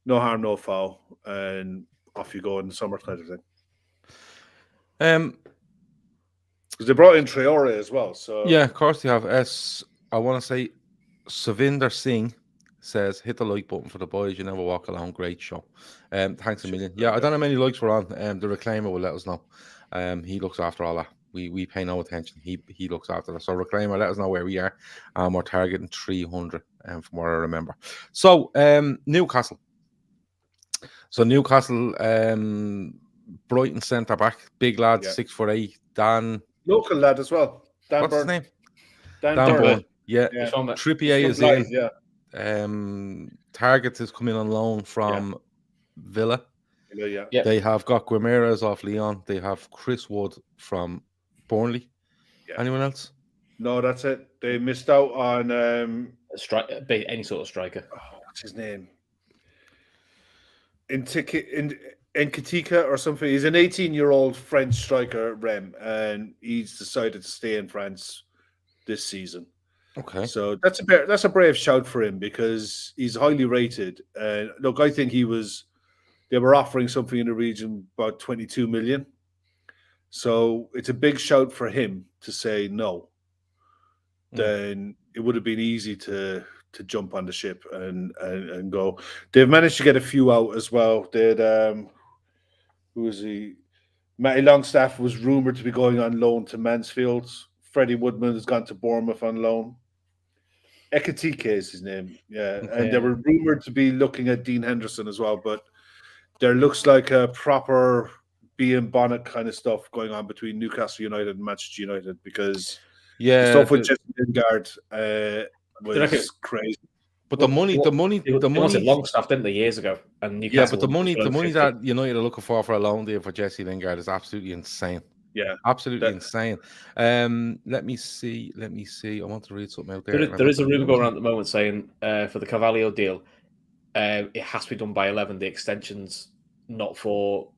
no harm, no foul, and off you go in the summer kind of thing. Because they brought in Traore as well. So yeah, of course they have. I want to say, Savinder Singh says, "Hit the like button for the boys. You never walk alone. Great show." Thanks a million. Yeah, I don't know how many likes we're on. The reclaimer will let us know. He looks after all that. We pay no attention. He looks after that. So reclaimer, let us know where we are. We're targeting 300. From what I remember. So Newcastle. So Newcastle, Brighton centre back, big lad, 6'8". Dan, local lad as well. Dan what's Burn. his name? Dan Burn. Yeah. Trippier is Blythe, in. Target is coming on loan from Villa. Yeah. They have got Guimaraes off Lyon. They have Chris Wood from Burnley. Yeah. Anyone else? No, that's it. They missed out on any sort of striker. What's his name? Nkatika or something. He's an 18-year-old French striker, Rem, and he's decided to stay in France this season. Okay. So that's a brave shout for him because he's highly rated. Look, I think they were offering something in the region about 22 million. So it's a big shout for him to say no. Then it would have been easy to jump on the ship and go. They've managed to get a few out as well. They had who was he? Matty Longstaff was rumored to be going on loan to Mansfield. Freddie Woodman has gone to Bournemouth on loan. Ekatike is his name. Yeah. Okay. And they were rumored to be looking at Dean Henderson as well, but there looks like a proper Ian Bonnet kind of stuff going on between Newcastle United and Manchester United because the stuff with Jesse Lingard was crazy. But the money. They wanted Longstaff, didn't they, years ago? And Newcastle but the money that United are looking for a loan deal for Jesse Lingard is absolutely insane. Yeah, absolutely insane. Let me see. I want to read something out there. There is a rumor going around at the moment saying for the Carvalho deal, it has to be done by 11. The extension's not for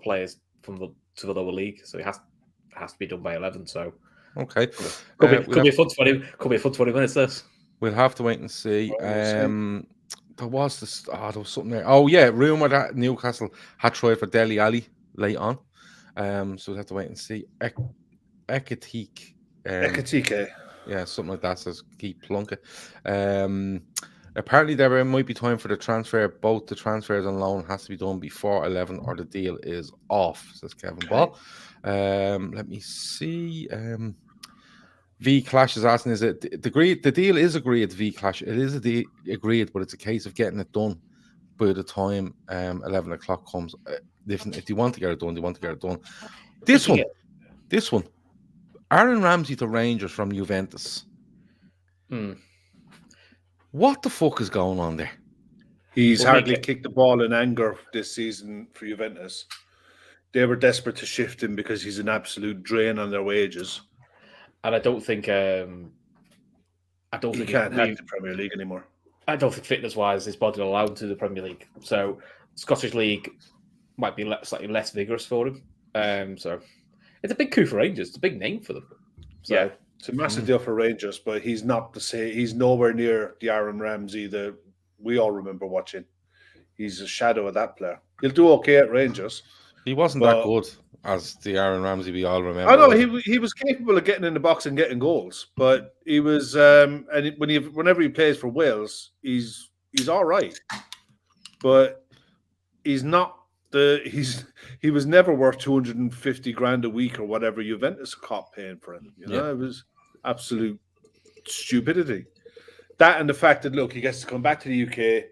players to the lower league, so it has to be done by 11. So okay, could be a fun 20. Could be a fun 20 minutes. This we'll have to wait and see. There was something there. Oh yeah, rumor that Newcastle had tried for Dele Alli late on. So we'll have to wait and see. Ekatike. Yeah, something like that, says Keith Plunkett. Apparently there might be time for the transfer. Both the transfers and loan has to be done before 11 or the deal is off, says Kevin Ball. Let me see. V Clash is asking, is it the deal is agreed, V Clash. It is agreed, but it's a case of getting it done by the time 11 o'clock comes. If you want to get it done, they want to get it done. This one. Aaron Ramsey to Rangers from Juventus. What the fuck is going on there? He's hardly kicked the ball in anger this season for Juventus. They were desperate to shift him because he's an absolute drain on their wages. And I don't think he can't hack the Premier League anymore. I don't think fitness-wise his body will allow him to the Premier League. So Scottish League might be slightly less vigorous for him. So it's a big coup for Rangers. It's a big name for them. So, yeah, it's a massive deal for Rangers, but he's not he's nowhere near the Aaron Ramsey that we all remember watching. He's a shadow of that player. He'll do okay at Rangers. He wasn't that good as the Aaron Ramsey we all remember. I know he was capable of getting in the box and getting goals, but he was and whenever he plays for Wales, he's all right, but he's not he was never worth 250 grand a week or whatever Juventus caught paying for him. It was absolute stupidity. That and the fact that look, he gets to come back to the UK.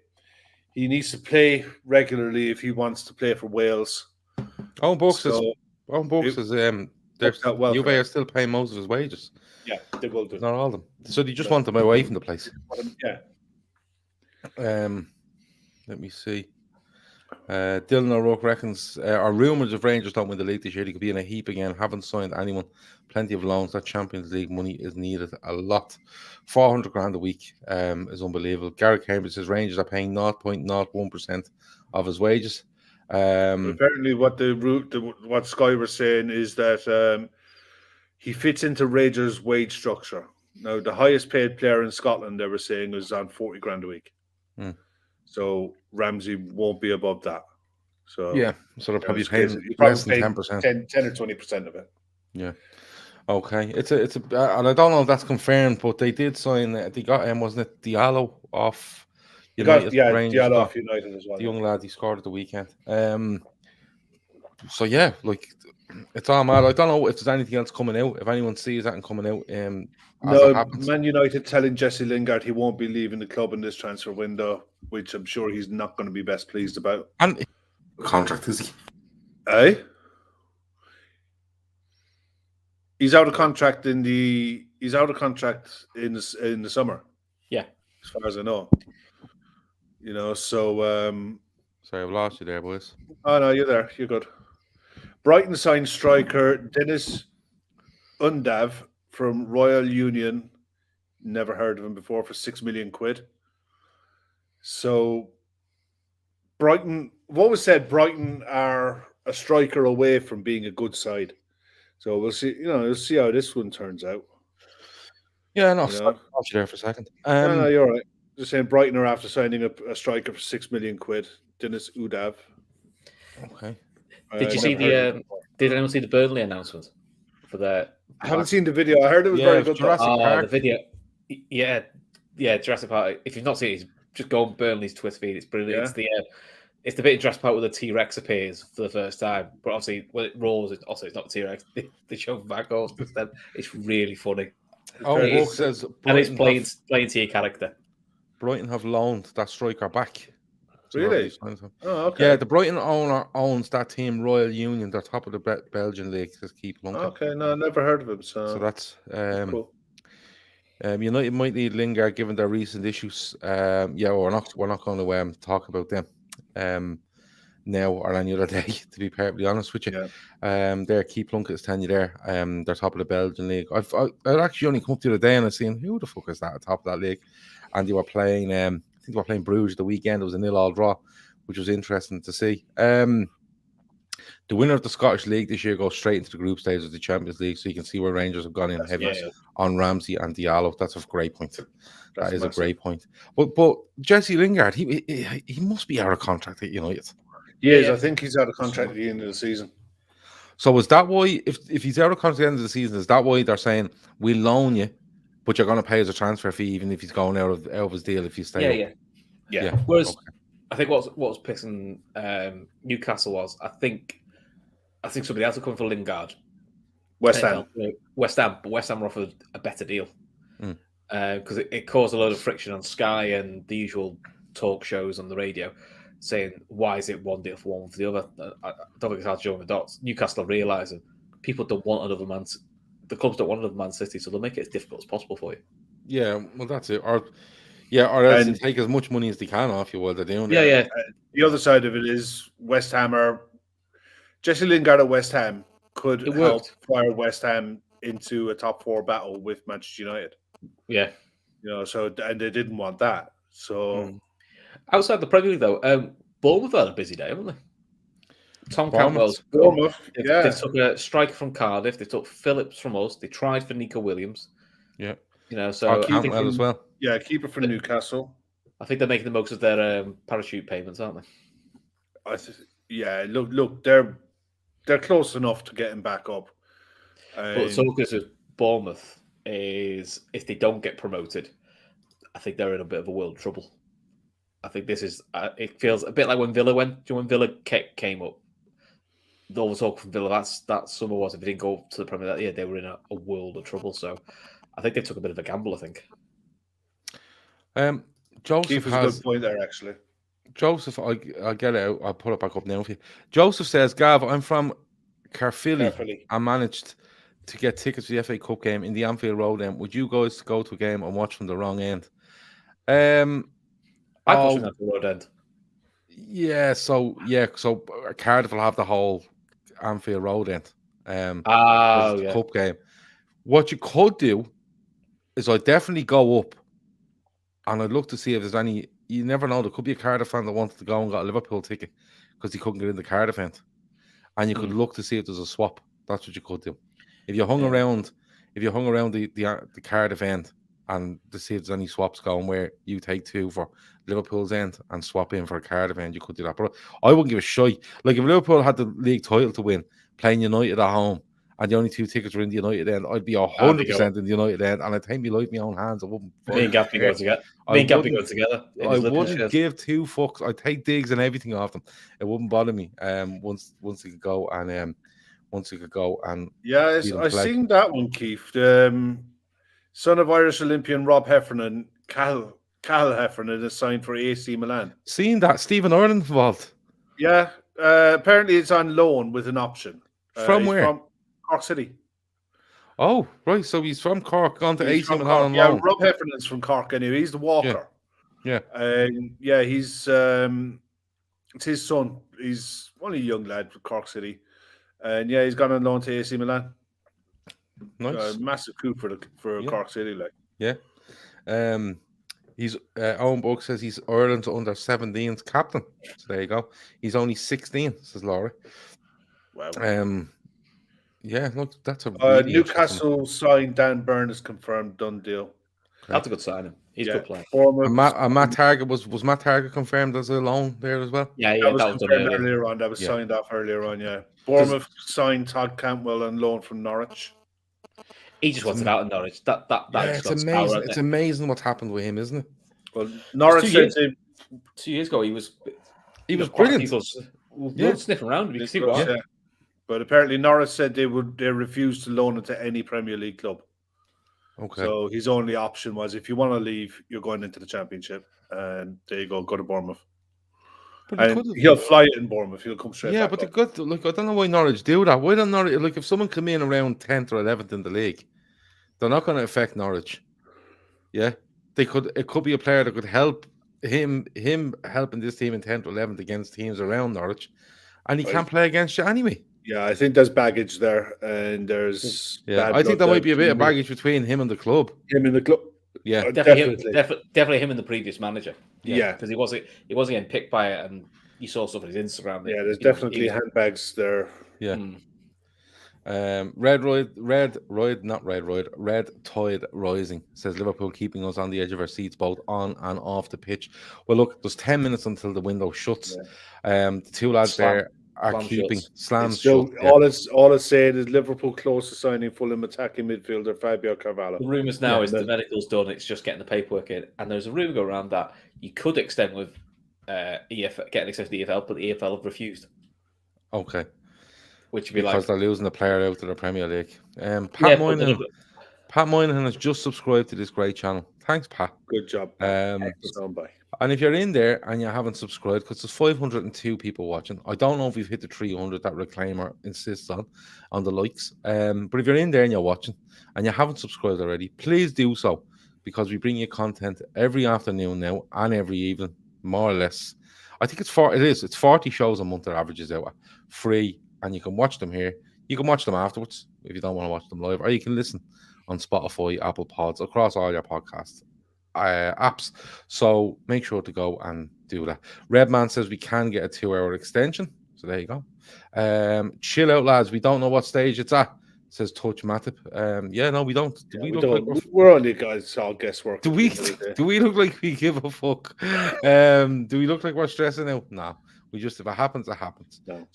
He needs to play regularly if he wants to play for Wales. Own books is Juve are still paying most of his wages. Yeah, they will do. Not all of them. So they just want them away from the place. Yeah. Let me see. Dylan O'Rourke reckons, are rumours of Rangers don't win the league this year? They could be in a heap again. Haven't signed anyone. Plenty of loans. That Champions League money is needed a lot. 400 grand a week is unbelievable. Gareth Cambridge says Rangers are paying 0.01% of his wages. Apparently, what Sky were saying is that he fits into Rangers' wage structure. Now, the highest paid player in Scotland, they were saying, was on 40 grand a week. So Ramsey won't be above that. So so they're probably paying less than 10%, 10 or 20% of it. Yeah. Okay. It's a, and I don't know if that's confirmed, but they did sign. They got wasn't it Diallo off United? Diallo off United as well. The young lad he scored at the weekend. So yeah, like it's all mad. I don't know if there's anything else coming out. If anyone sees that and coming out, no, Man United telling Jesse Lingard he won't be leaving the club in this transfer window, which I'm sure he's not going to be best pleased about. And contract is he? He's out of contract in the summer. Yeah, as far as I know. So sorry, I've lost you there, boys. Oh no, you're there. You're good. Brighton signed striker Dennis Undav from Royal Union. Never heard of him before, for £6 million. So Brighton, what was said, Brighton are a striker away from being a good side. So we'll see. We'll see how this one turns out. Yeah, no, I'll you there for a second. No, you're all right. Just saying, Brighton are after signing a striker for £6 million. Dennis Udav. Okay. Did you see the? Did anyone see the Burnley announcement for the? I haven't seen the video. I heard it was very good. Jurassic Park. The video. Yeah, Jurassic Park. If you've not seen it, just go on Burnley's Twitter feed. It's brilliant. Yeah. It's the bit in Jurassic Park where the T-Rex appears for the first time. But obviously, when it roars, it's not the T-Rex. They show back goals instead. It's really funny. Says and it's playing to your character. Brighton have loaned that striker back. Really? Oh, okay. Yeah, the Brighton owner owns that team, Royal Union. They're top of the Belgian league. Just keep looking. Okay, no, I never heard of him. So that's cool. United might need Lingard given their recent issues. We're not going to talk about them now or any other day. To be perfectly honest with you, they're Keep Lunkett's tenure there. They're top of the Belgian league. I'd actually only come up the other day and I seen who the fuck is that at top of that league, and they were playing. I think they were playing Bruges the weekend. It was a 0-0 draw, which was interesting to see. The winner of the Scottish League this year goes straight into the group stage of the Champions League, so you can see where Rangers have gone in heavy on Ramsey and Diallo. That's a great point. That is a great point. But Jesse Lingard, he must be out of contract at United. He is. I think he's out of contract at the end of the season. So is that why, if he's out of contract at the end of the season, is that why they're saying we'll loan you, but you're going to pay us a transfer fee even if he's going out of his deal if you stay? Yeah. Whereas I think what was pissing Newcastle was I think somebody else will come for Lingard. West Ham, but West Ham offered a better deal because it caused a load of friction on Sky and the usual talk shows on the radio, saying why is it one deal for one for the other? I don't think it's hard to join the dots. Newcastle are realising people don't want another man. The clubs don't want another Man City, so they'll make it as difficult as possible for you. Yeah, well, that's it. Or else they take as much money as they can off you while they're doing it. Yeah. The other side of it is West Ham Jesse Lingard at West Ham could help fire West Ham into a top 4 battle with Manchester United. Yeah. And they didn't want that. So outside the Premier League, though, Bournemouth had a busy day, haven't they? Tom Campbell's Bournemouth. They took a striker from Cardiff. They took Phillips from us. They tried for Nico Williams. Yeah. So Cantwell as well. Yeah, keeper for Newcastle. I think they're making the most of their parachute payments, aren't they? Look, they're close enough to getting back up. But so because of Bournemouth is if they don't get promoted, I think they're in a bit of a world of trouble. I think this is. It feels a bit like when Villa went. Do you know when Villa came up? All the talk from Villa that summer was if they didn't go to the Premier that year, they were in a world of trouble. So I think they took a bit of a gamble. I think. Joseph Keith has a has good point there, actually. Joseph. I'll get it out. I'll put it back up now for you. Joseph says, "Gav, I'm from Carfilly. I managed to get tickets to the FA Cup game in the Anfield Road end. Would you guys go to a game and watch from the wrong end?" I'd watch from the road end. Yeah, so Cardiff will have the whole Anfield Road end. Cup game. What you could do is I'd definitely go up and I'd look to see if there's any. You never know, there could be a Cardiff fan that wanted to go and got a Liverpool ticket because he couldn't get in the Cardiff end. And you could look to see if there's a swap. That's what you could do. If you hung around the Cardiff end and to see if there's any swaps going where you take two for Liverpool's end and swap in for a Cardiff end, you could do that. But I wouldn't give a shite. Like if Liverpool had the league title to win, playing United at home, and the only two tickets were in the United end, I'd be 100% in the United end, and I'd take me life in my own hands. I wouldn't. Me and Gappy go together. I wouldn't give two fucks. I'd take digs and everything off them. It wouldn't bother me. Once they could go and yeah, I seen that one, Keith. Son of Irish Olympian Rob Heffernan, Cal Heffernan is signed for AC Milan. Seen that Stephen Ireland involved? Yeah, apparently it's on loan with an option. From where? From Cork City. Oh, right. So he's from Cork, gone to AC Milan on loan. Yeah, Rob Heffernan's from Cork anyway. He's the walker. Yeah. He's it's his son. He's only a young lad from Cork City. And yeah, he's gone on loan to AC Milan. Nice. Massive coup for Cork City, like. Yeah. He's Owen Buck says he's Ireland's under 17s captain. So there you go. He's only 16, says Laura. Wow. Yeah, look, that's a really Newcastle signed Dan Burn is confirmed, done deal. Okay. That's a good signing. He's a good player. Matt Target was Matt Target confirmed as a loan there as well? Yeah, that was confirmed earlier on. That was signed off earlier on. Yeah, Bournemouth signed Todd Cantwell on loan from Norwich. He just wants it out of Norwich. It's amazing. It's amazing what's happened with him, isn't it? Well, Norwich 2 years ago he was brilliant. People sniffing around because he was. But apparently Norwich said they refused to loan him to any Premier League club. Okay. So his only option was if you want to leave, you're going into the Championship, and there you go to Bournemouth. And he'll fly it in Bournemouth. He'll come straight. Yeah, but I don't know why Norwich do that. Why don't Norwich, like if someone come in around 10th or 11th in the league, they're not going to affect Norwich. Yeah, it could be a player that could help him helping this team in 10th or 11th against teams around Norwich, and he can't play against you anyway. Yeah, I think there's baggage there, and there's. Yeah, I think there might be a bit of baggage between him and the club. Yeah, definitely him and the previous manager. Yeah, because he wasn't getting picked by it, and you saw stuff on his Instagram. Yeah, there's definitely handbags there. Yeah. Red Tide Rising says Liverpool keeping us on the edge of our seats both on and off the pitch. Well, look, there's 10 minutes until the window shuts. The two lads there are keeping slams shut. All it's saying is Liverpool close to signing Fulham attacking midfielder Fabio Carvalho. The rumours now is the medical's done. It's just getting the paperwork in, and there's a rumour go around that you could extend with getting access to the EFL, but the EFL have refused. Okay. Which would be because they're losing the player out to the Premier League. Pat Moynihan has just subscribed to this great channel. Thanks, Pat. Good job. And if you're in there and you haven't subscribed, because there's 502 people watching, I don't know if we've hit the 300 that Reclaimer insists on the likes. But if you're in there and you're watching and you haven't subscribed already, please do so, because we bring you content every afternoon now and every evening, more or less. I think it's 40 shows a month that averages out free. And you can watch them here. You can watch them afterwards if you don't want to watch them live, or you can listen on Spotify, Apple Pods, across all your podcast apps. So make sure to go and do that. Redman says we can get a 2-hour extension. So there you go. Chill out, lads. We don't know what stage it's at, says Touch Matip. No, we don't. We're only guys all guesswork. Do we look like we give a fuck? Do we look like we're stressing out? No. We just, if it happens, it happens. No.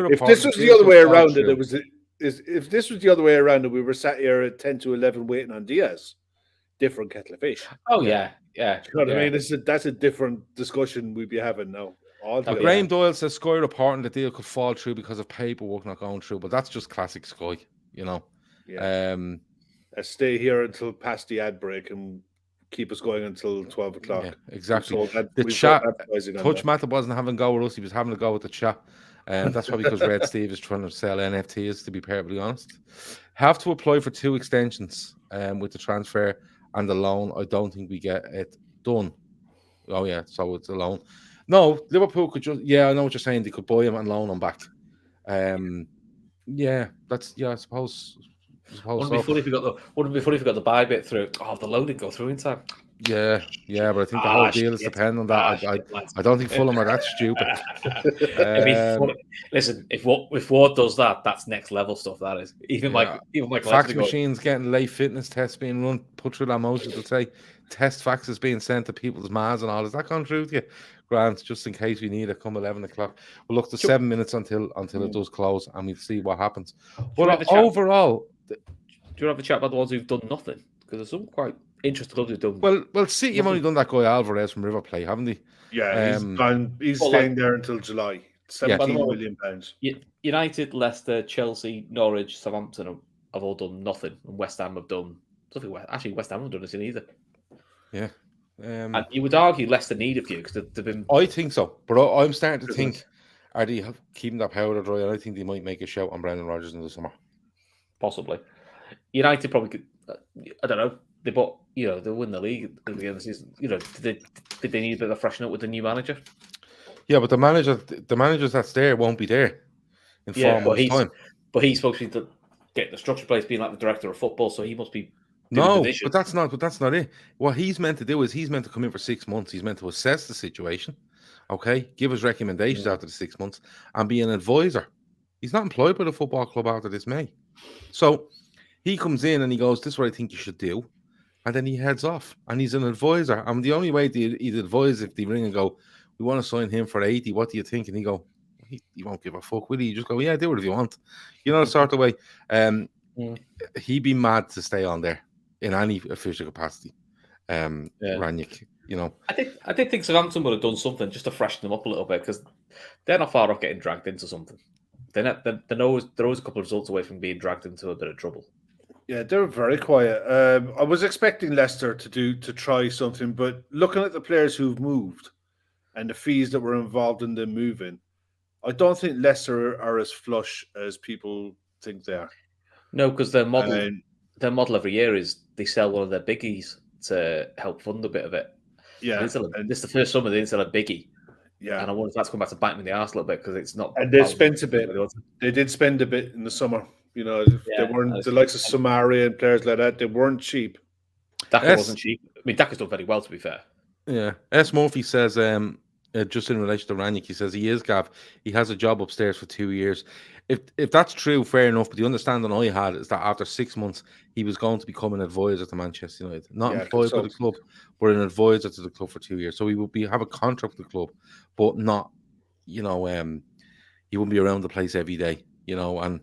If this was the other way around, if this was the other way around, and we were sat here at 10 to 11 waiting on Diaz, different kettle of fish. Oh yeah. You know what I mean? That's a different discussion we'd be having now. Graham Doyle says Sky reporting the deal could fall through because of paperwork not going through, but that's just classic Sky, you know. Yeah. Let's stay here until past the ad break and keep us going until 12 o'clock. Yeah, exactly. The chat, Touch Matter wasn't having a go with us, he was having a go with the chat. That's probably because Red Steve is trying to sell NFTs, to be perfectly honest. Have to apply for 2 extensions with the transfer and the loan. I don't think we get it done. Oh, yeah, so it's a loan. No, Liverpool could just, I know what you're saying. They could buy him and loan him back. I suppose. Wouldn't be funny if we got the buy bit through. Oh, the loan didn't go through in time. Yeah, but I think the whole deal is dependent on that. I don't think Fulham are that stupid. Listen, if Ward does that, that's next level stuff. That is even Mike fax machines getting late fitness tests being run, put through that motion to say test faxes being sent to people's ma's and all. Is that gone through to you, Grant? Just in case we need it, come 11 o'clock. We'll look to 7 minutes until it does close, and we'll see what happens. But overall, do you want to have a chat about the ones who've done nothing? Because there's some quite interesting clubs who've done. Well, City have only done that guy Alvarez from River Plate, haven't they? Yeah, he's staying there until July. £17 million. United, Leicester, Chelsea, Norwich, Southampton have all done nothing, and West Ham have done something. Actually, West Ham have done nothing either. Yeah, and you would argue Leicester need a few because they've been. I think so, but I'm starting to think, are they keeping that powder dry? And I think they might make a shout on Brendan Rodgers in the summer. Possibly. United probably could. I don't know. They'll win the league at the end of the season. Did they need a bit of freshen up with the new manager? Yeah, but the managers that's there won't be there in 4 months' time. But he's supposed to get the structure place, being like the director of football, so he must be. But that's not it. What he's meant to do is he's meant to come in for 6 months. He's meant to assess the situation, okay, give us recommendations after the 6 months, and be an advisor. He's not employed by the football club after this May, so he comes in and he goes, "This is what I think you should do," and then he heads off, and he's an advisor. And the only way he'd advise if they ring and go, "We want to sign him for 80. What do you think?" And he go, "He won't give a fuck, will he?" You just go, "Yeah, do it if you want." You know, the sort of way. He'd be mad to stay on there in any official capacity. Ranić, I did think Southampton would have done something just to freshen them up a little bit, because they're not far off getting dragged into something. They're always a couple of results away from being dragged into a bit of trouble. Yeah, they're very quiet. I was expecting Leicester to try something, but looking at the players who've moved and the fees that were involved in them moving, I don't think Leicester are as flush as people think they are. No, because their model every year is they sell one of their biggies to help fund a bit of it. Yeah, this is the first summer they didn't sell a biggie. Yeah, and I wonder if that's come back to bite me in the arse a little bit, because it's not. And they spent a bit. They did spend a bit in the summer. They weren't the likes of Samaria and players like that. They weren't cheap. Daka wasn't cheap. I mean, Daka's done very well, to be fair. Yeah. S. Murphy says, just in relation to Ranić, he says he is, Gav. He has a job upstairs for 2 years. If that's true, fair enough. But the understanding I had is that after 6 months, he was going to become an advisor to Manchester United. Not employed by the club, but an advisor to the club for 2 years. So he would have a contract with the club, but not, he wouldn't be around the place every day, and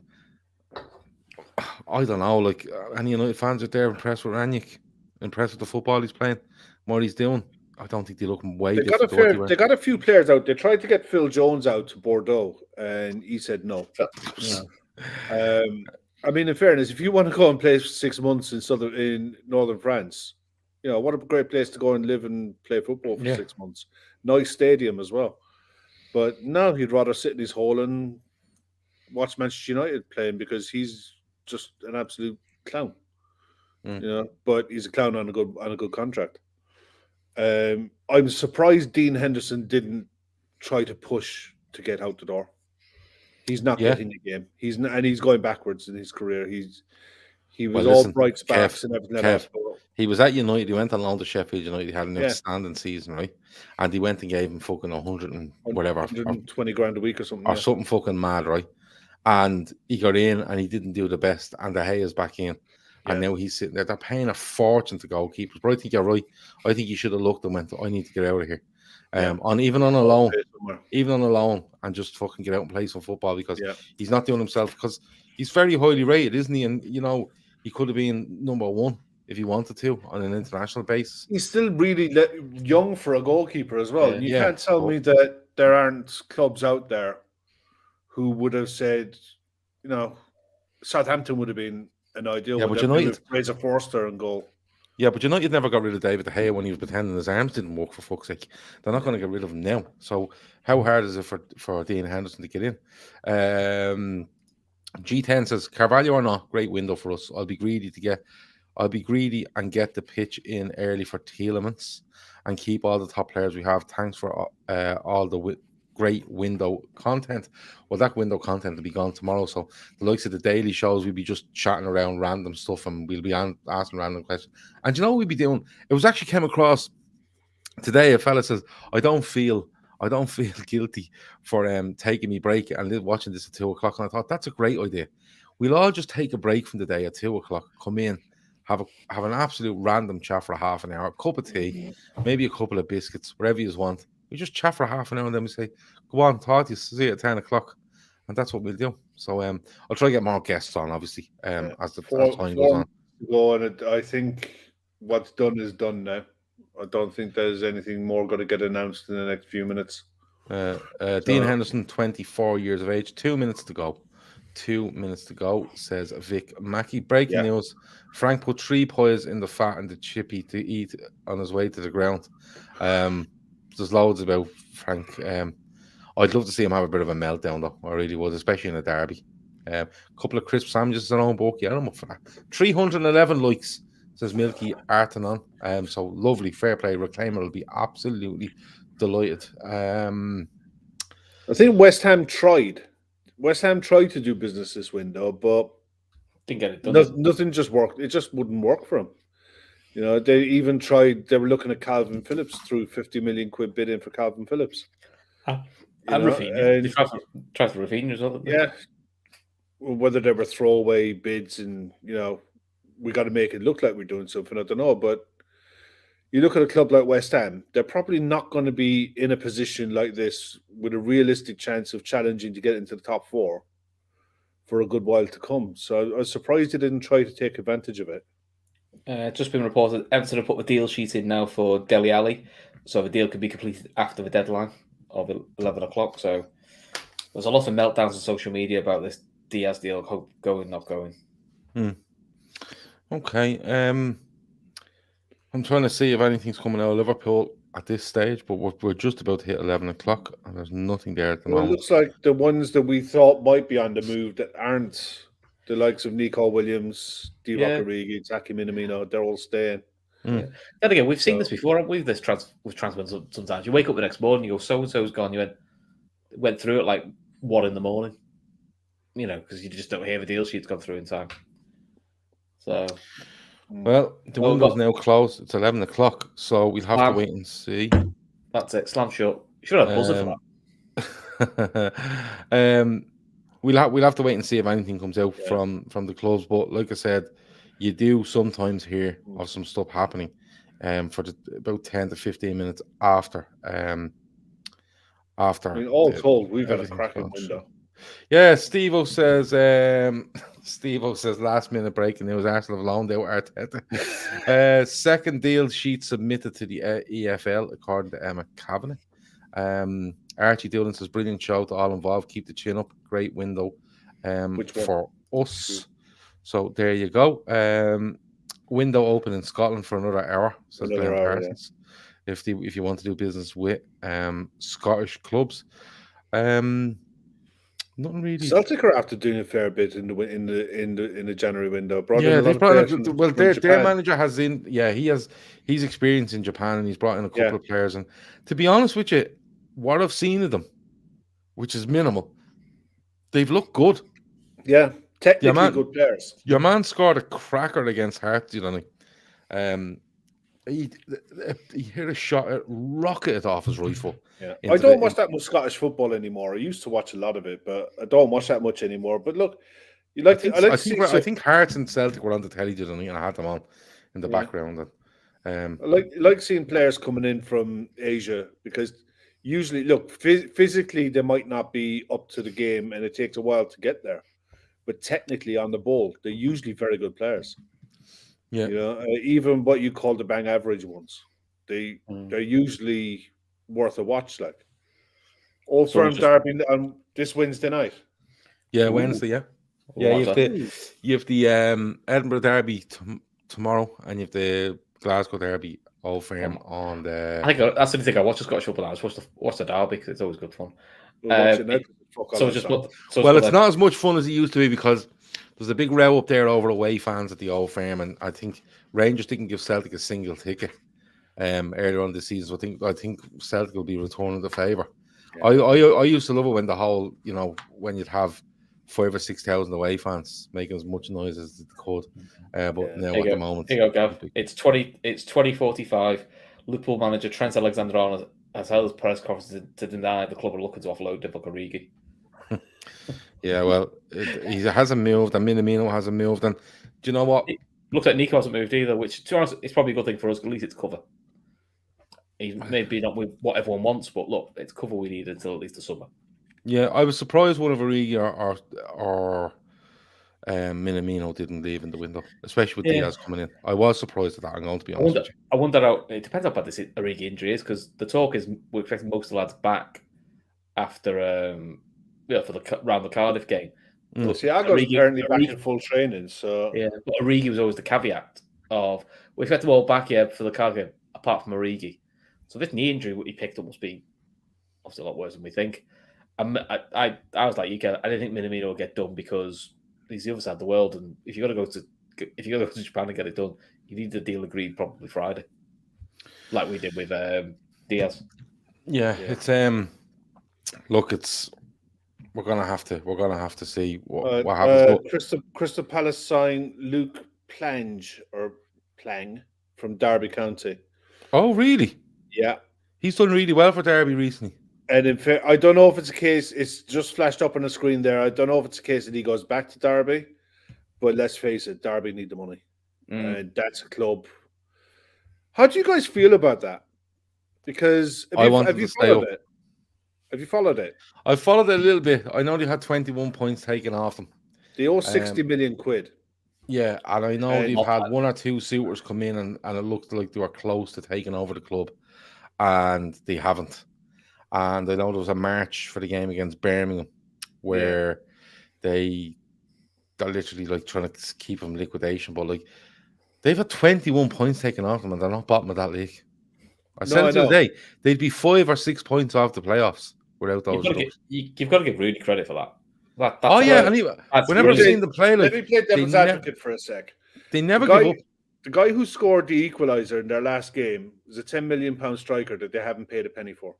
I don't know, any United fans out there impressed with Ranić, impressed with the football he's playing, what he's doing. I don't think they look way different. They got a few players out. They tried to get Phil Jones out to Bordeaux, and he said no. I mean, in fairness, if you want to go and play for 6 months in northern France, what a great place to go and live and play football for 6 months. Nice stadium as well. But no, he'd rather sit in his hole and watch Manchester United playing, because he's just an absolute clown. But he's a clown on a good contract. I'm surprised Dean Henderson didn't try to push to get out the door. He's not getting the game. He's going backwards in his career. He was all bright sparks and everything like that. He was at United. He went on loan to Sheffield United. He had an outstanding season, right? And he went and gave him fucking 100 and whatever, 120 grand a week or something, or something fucking mad, right? And he got in and he didn't do the best. And De Gea's back in. And now he's sitting there. They're paying a fortune to goalkeepers. But I think you're right. I think you should have looked and went, I need to get out of here. Even on a loan, and just fucking get out and play some football, because he's not doing himself, because he's very highly rated, isn't he? And he could have been number one if he wanted to on an international basis. He's still really young for a goalkeeper as well. You Yeah, can't tell me that there aren't clubs out there who would have said, Southampton would have been an ideal one. but They'd bring United, Fraser Forster and goal. Yeah, but United never got rid of David De Gea when he was pretending his arms didn't work, for fuck's sake. They're not going to get rid of him now. So how hard is it for Dean Henderson to get in? G10 says, Carvalho or not, great window for us. I'll be greedy and get the pitch in early for Tielemans and keep all the top players we have. Thanks for all the great window content. Well, that window content will be gone tomorrow. So the likes of the daily shows, we'll be just chatting around random stuff and we'll be asking random questions. And you know what we'll be doing? It was actually came across today. A fella says, I don't feel guilty for taking me break and watching this at 2:00. And I thought that's a great idea. We'll all just take a break from the day at 2:00, come in, have an absolute random chat for a half an hour, a cup of tea, maybe a couple of biscuits, whatever you want. We just chat for half an hour and then we say, go on, talk to you, see you at 10:00. And that's what we'll do. So I'll try to get more guests on, obviously, as time goes on. And I think what's done is done now. I don't think there's anything more going to get announced in the next few minutes. Dean Henderson, 24 years of age, 2 minutes to go. 2 minutes to go, says Vic Mackey. Breaking news. Frank put 3 pies in the fat and the chippy to eat on his way to the ground. There's loads about Frank. I'd love to see him have a bit of a meltdown, though. I really would, especially in a derby. A couple of crisp sandwiches in our own book. Yeah, I'm up for that. 311 likes, says Milky Artanon. So lovely, fair play. Reclaimer will be absolutely delighted. I think West Ham tried. West Ham tried to do business this window, but didn't get it done. Nothing just worked. It just wouldn't work for them. They even tried. They were looking at Calvin Phillips, threw 50 million quid bid in for Calvin Phillips. And Rafinha. They tried for Rafinha as well. Yeah. Whether they were throwaway bids and, we got to make it look like we're doing something, I don't know. But you look at a club like West Ham, they're probably not going to be in a position like this with a realistic chance of challenging to get into the top 4 for a good while to come. So I was surprised they didn't try to take advantage of it. Just been reported, Everton have put the deal sheet in now for Dele Alli, so the deal could be completed after the deadline of 11:00. So there's a lot of meltdowns on social media about this Diaz deal going, not going. Okay. I'm trying to see if anything's coming out of Liverpool at this stage, but we're just about to hit 11:00, and there's nothing there at the moment. It looks like the ones that we thought might be on the move that aren't. The likes of Nico Williams, Divock Origi, Taki Minamino, they're all staying. Yeah. Then again, we've seen this before, haven't we? This with transfers sometimes. You wake up the next morning, you go, so-and-so's gone. You went through it like 1 a.m, because you just don't hear the deal sheet's gone through in time. So, well, the window's now closed. It's 11:00, so we'll have to wait and see. That's it. Slam shut. You should have a buzzer for that. We'll have to wait and see if anything comes out from the clubs. But like I said, you do sometimes hear of some stuff happening for about 10 to 15 minutes after. All told, we've had a cracking window. Yeah, Steve-O says last minute breaking news, Arsenal have loaned out Arteta. Second deal sheet submitted to the EFL according to Emma Kavanagh. Archie Dillon says, brilliant show to all involved. Keep the chin up. Great window for us. So there you go. Window open in Scotland for another hour, says Glenn Parsons. Yeah. If you want to do business with Scottish clubs. Nothing really. Celtic are after doing a fair bit in the January window. Their manager has he's experienced in Japan and he's brought in a couple of players. And to be honest with you, what I've seen of them, which is minimal, they've looked good. Yeah, technically good players. Your man scored a cracker against Hearts, he hit a shot, it rocketed off his rifle. Yeah. I don't watch that much Scottish football anymore. I used to watch a lot of it, but I don't watch that much anymore. But look, I think Hearts and Celtic were on the telly, and I had them on in the background. I like seeing players coming in from Asia because usually, look, physically they might not be up to the game, and it takes a while to get there. But technically, on the ball, they're usually very good players. Yeah. Even what you call the bang average ones, they're usually worth a watch. Like Old So we Firm just Derby on this Wednesday night. Yeah, Ooh, Wednesday, yeah. Yeah, watch that. you have the Edinburgh Derby tomorrow, and you have the Glasgow Derby Old Firm on the. I think that's the thing I watch. Just got to show up on that. I just watch the derby because it's always good fun. We'll watch it now. Fuck all So that just stuff. Well, it's not as much fun as it used to be because there's a big row up there over away fans at the Old Firm, and I think Rangers didn't give Celtic a single ticket earlier on this season. So I think Celtic will be returning the favour. Yeah. I used to love it when the whole, when you'd have 5,000 or 6,000 away fans making as much noise as they could. But now at the moment, here you go, Gav. It's 2045. Liverpool manager Trent Alexander-Arnold has held his press conference to deny the club are looking to offload Divock Origi. Yeah, well, he hasn't moved, and Minamino hasn't moved, and do you know what? It looks like Nico hasn't moved either, which, to be honest, it's probably a good thing for us. At least it's cover. Maybe not with what everyone wants, but look, it's cover we need until at least the summer. Yeah, I was surprised one of Origi or Minamino didn't leave in the window, especially with Diaz coming in. I was surprised at that. I'm going to be honest with you. I wonder how it depends how bad this Origi injury is, because the talk is we're expecting most of the lads back after for the round the Cardiff game. Thiago's apparently back in full training, so yeah. But Origi was always the caveat of we expect them all back for the Cardiff game, apart from Origi. So this knee injury what he picked up must be obviously a lot worse than we think. I was like, I didn't think Minamino would get done because he's the other side of the world, and if you got to go to Japan and get it done, you need the deal agreed probably Friday, like we did with Diaz. Yeah, it's look, we're gonna have to see what happens. Crystal Palace signed Luke Plange from Derby County. Oh, really? Yeah, he's done really well for Derby recently. And in fact, I don't know if it's a case. It's just flashed up on the screen there. I don't know if it's a case that he goes back to Derby, but let's face it, Derby need the money, and that's a club. How do you guys feel about that? Because have you followed it? Have you followed it? I followed it a little bit. I know they had 21 points taken off them. They owe 60 million quid. Yeah, and I know they've had one or two suitors come in, and it looked like they were close to taking over the club, and they haven't. And I know there was a march for the game against Birmingham where they're literally like trying to keep them liquidation, but like they've had 21 points taken off them, and they're not bottom of that league. I said it the other day, they'd be 5 or 6 points off the playoffs without those. You've got to give Rooney credit for that. Whenever I've seen them play, let me play devil's advocate for a sec. They never give up. The guy who scored the equaliser in their last game is a £10 million striker that they haven't paid a penny for.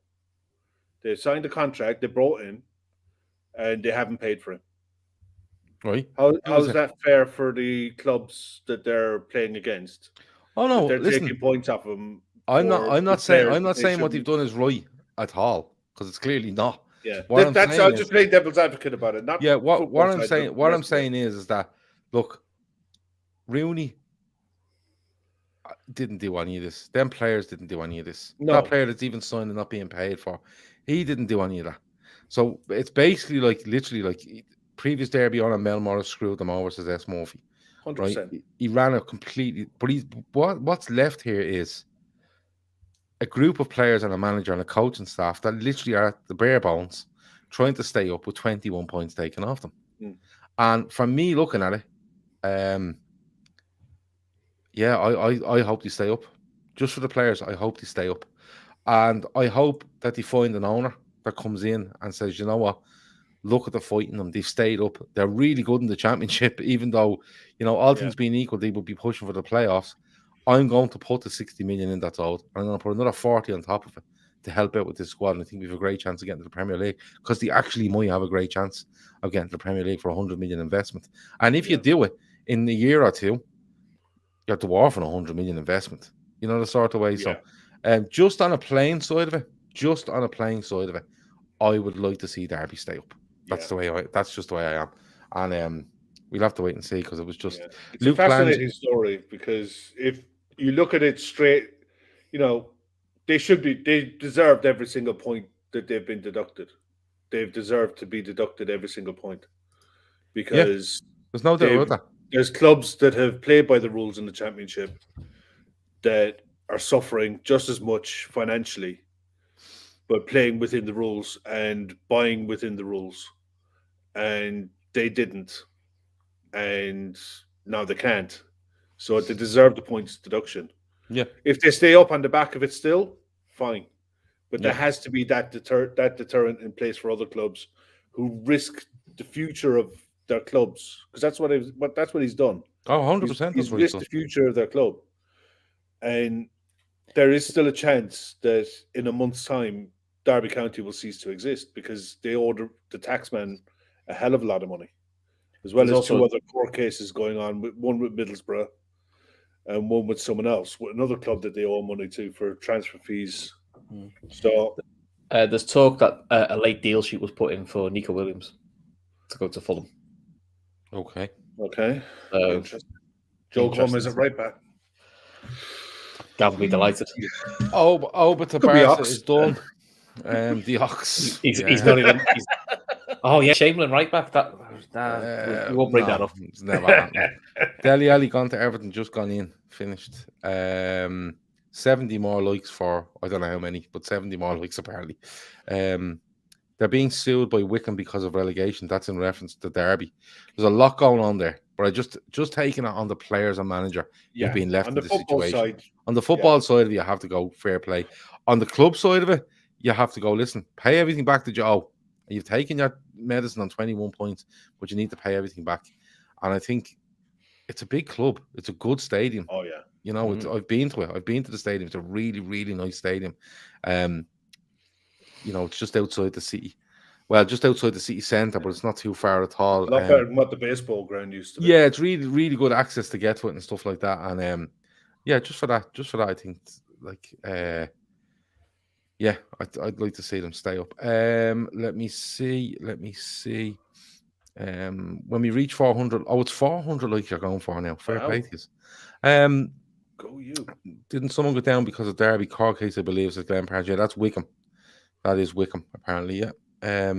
They signed a contract, they brought in, and they haven't paid for him. Right? How is that fair for the clubs that they're playing against? Oh no, they're taking points off them. I'm not saying what they've done is right at all, because it's clearly not. Yeah, I'll just play devil's advocate about it. What I'm saying is that look, Rooney didn't do any of this. Them players didn't do any of this. No. That player that's even signed and not being paid for, he didn't do any of that. So it's basically literally like previous Derby on and Mel Morris screwed them over, says S. Murphy. 100%. Right? He ran it completely. But what's left here is a group of players and a manager and a coaching staff that literally are at the bare bones trying to stay up with 21 points taken off them. And from me looking at it, I hope they stay up. Just for the players, I hope they stay up. And I hope that they find an owner that comes in and says, you know what, look at the fight in them. They've stayed up. They're really good in the championship, even though, all things being equal, they would be pushing for the playoffs. I'm going to put the 60 million in that's owed. I'm going to put another 40 on top of it to help out with this squad. And I think we have a great chance of getting to the Premier League, because they actually might have a great chance of getting to the Premier League for 100 million investment. And if you do it in a year or two, you're dwarfing 100 million investment. You know, the sort of way. Yeah. So just on a playing side of it, I would like to see Derby stay up. That's that's just the way I am. And we'll have to wait and see, because it was just it's a fascinating story, because if you look at it straight, they deserved every single point that they've been deducted. They've deserved to be deducted every single point, because there's no doubt about that. there's clubs that have played by the rules in the Championship that are suffering just as much financially, but playing within the rules and buying within the rules, and they didn't, and now they can't. So they deserve the points deduction. Yeah. If they stay up on the back of it still, fine. But there Yeah. has to be that deterrent in place for other clubs who risk the future of their clubs, because that's what he's done. Oh, 100%. That's He's what he's risked done. the future of their club, and there is still a chance that in a month's time, Derby County will cease to exist because they owe the taxman a hell of a lot of money, as well There's as two also- other court cases going on, one with Middlesbrough and one with someone else, with another club that they owe money to for transfer fees. So there's talk that a late deal sheet was put in for Nico Williams to go to Fulham. Okay. So interesting. Joe Gomez at right back. Gavin will be delighted. But the Could be Barca Ox. is done. The Ox. He's not even. Oh yeah, Chamberlain right back. We won't bring that up. It's never happening. Dele Alli gone to Everton, just gone in, finished. 70 more likes for I don't know how many, but 70 more likes apparently. They're being sued by Wickham because of relegation. That's in reference to Derby. There's a lot going on there, but I just taking it on the players and manager who've been left on in the the football situation. side. On the football side of it, you have to go fair play. On the club side of it, you have to go, listen, pay everything back to Joe. You've taken your medicine on 21 points, but you need to pay everything back. And I think it's a big club. It's a good stadium. Oh yeah. You know, I've been to it. I've been to the stadium. It's a really, really nice stadium. You know, it's just outside the city. Well, just outside the city centre, but it's not too far at all. A lot better than what the baseball ground used to be. Yeah, it's really, really good access to get to it and stuff like that. And yeah, just for that, I think like yeah, I'd like to see them stay up. Let me see. When we reach 400, it's 400 like you're going for now. Fair play to you. Go you. Didn't someone go down because of Derby court case? I believe is Glen Park. Yeah, that's Wickham. That is Wickham, apparently. Yeah.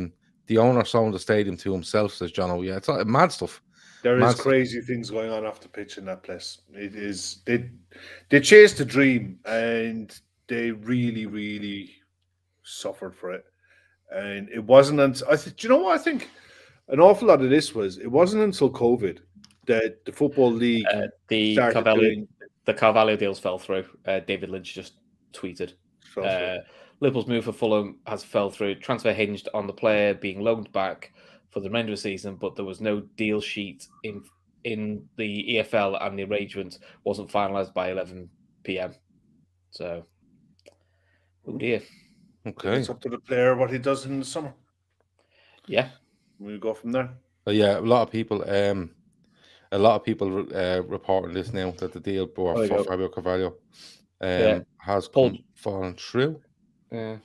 The owner sold the stadium to himself, says John. Oh, yeah, it's mad stuff. There is crazy things going on off the pitch in that place. It is they chased a dream and they really, really suffered for it. And it wasn't until do you know what I think? An awful lot of this it wasn't until COVID that the football league the Carvalho deals fell through. David Lynch just tweeted. Liverpool's move for Fulham has fell through. Transfer hinged on the player being loaned back for the remainder of the season, but there was no deal sheet in the EFL, and the arrangement wasn't finalised by 11 p.m. So, oh dear. Okay, it's up to the player what he does in the summer. Yeah, we'll go from there. But yeah, a lot of people reporting this now that the deal for Fabio Carvalho has fallen through. Yeah.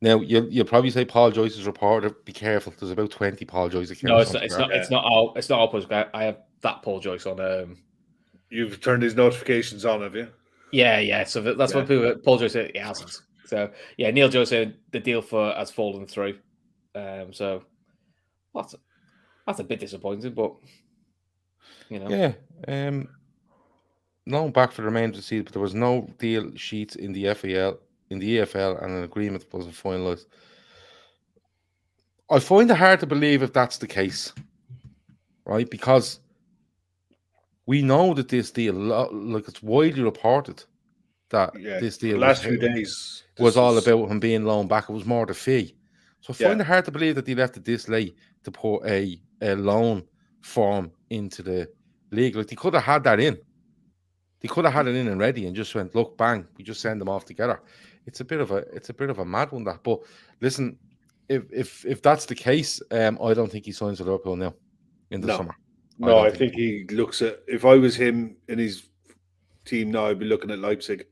Now you'll probably say Paul Joyce's reported. Be careful. There's about 20 Paul Joyce accounts. No, it's not our post. I have that Paul Joyce on. You've turned his notifications on, have you? Yeah. So that's what people. Paul Joyce said he hasn't. So yeah, Neil Joyce said the deal has fallen through. So that's a bit disappointing, but you know. Yeah. No back for the remainder of the season, but there was no deal sheets in the EFL, and an agreement wasn't finalised. I find it hard to believe if that's the case, right? Because we know that this deal, like it's widely reported that this deal the last few days was all about him being loaned back. It was more the fee. So I find it hard to believe that they left it this late to put a loan form into the league. Like they could have had that in. They could have had it in and ready and just went, look, bang, we just send them off together. It's a bit of a mad one, that. But listen, if that's the case, I don't think he signs with Liverpool now in the summer. No, I think he looks at. If I was him in his team now, I'd be looking at Leipzig,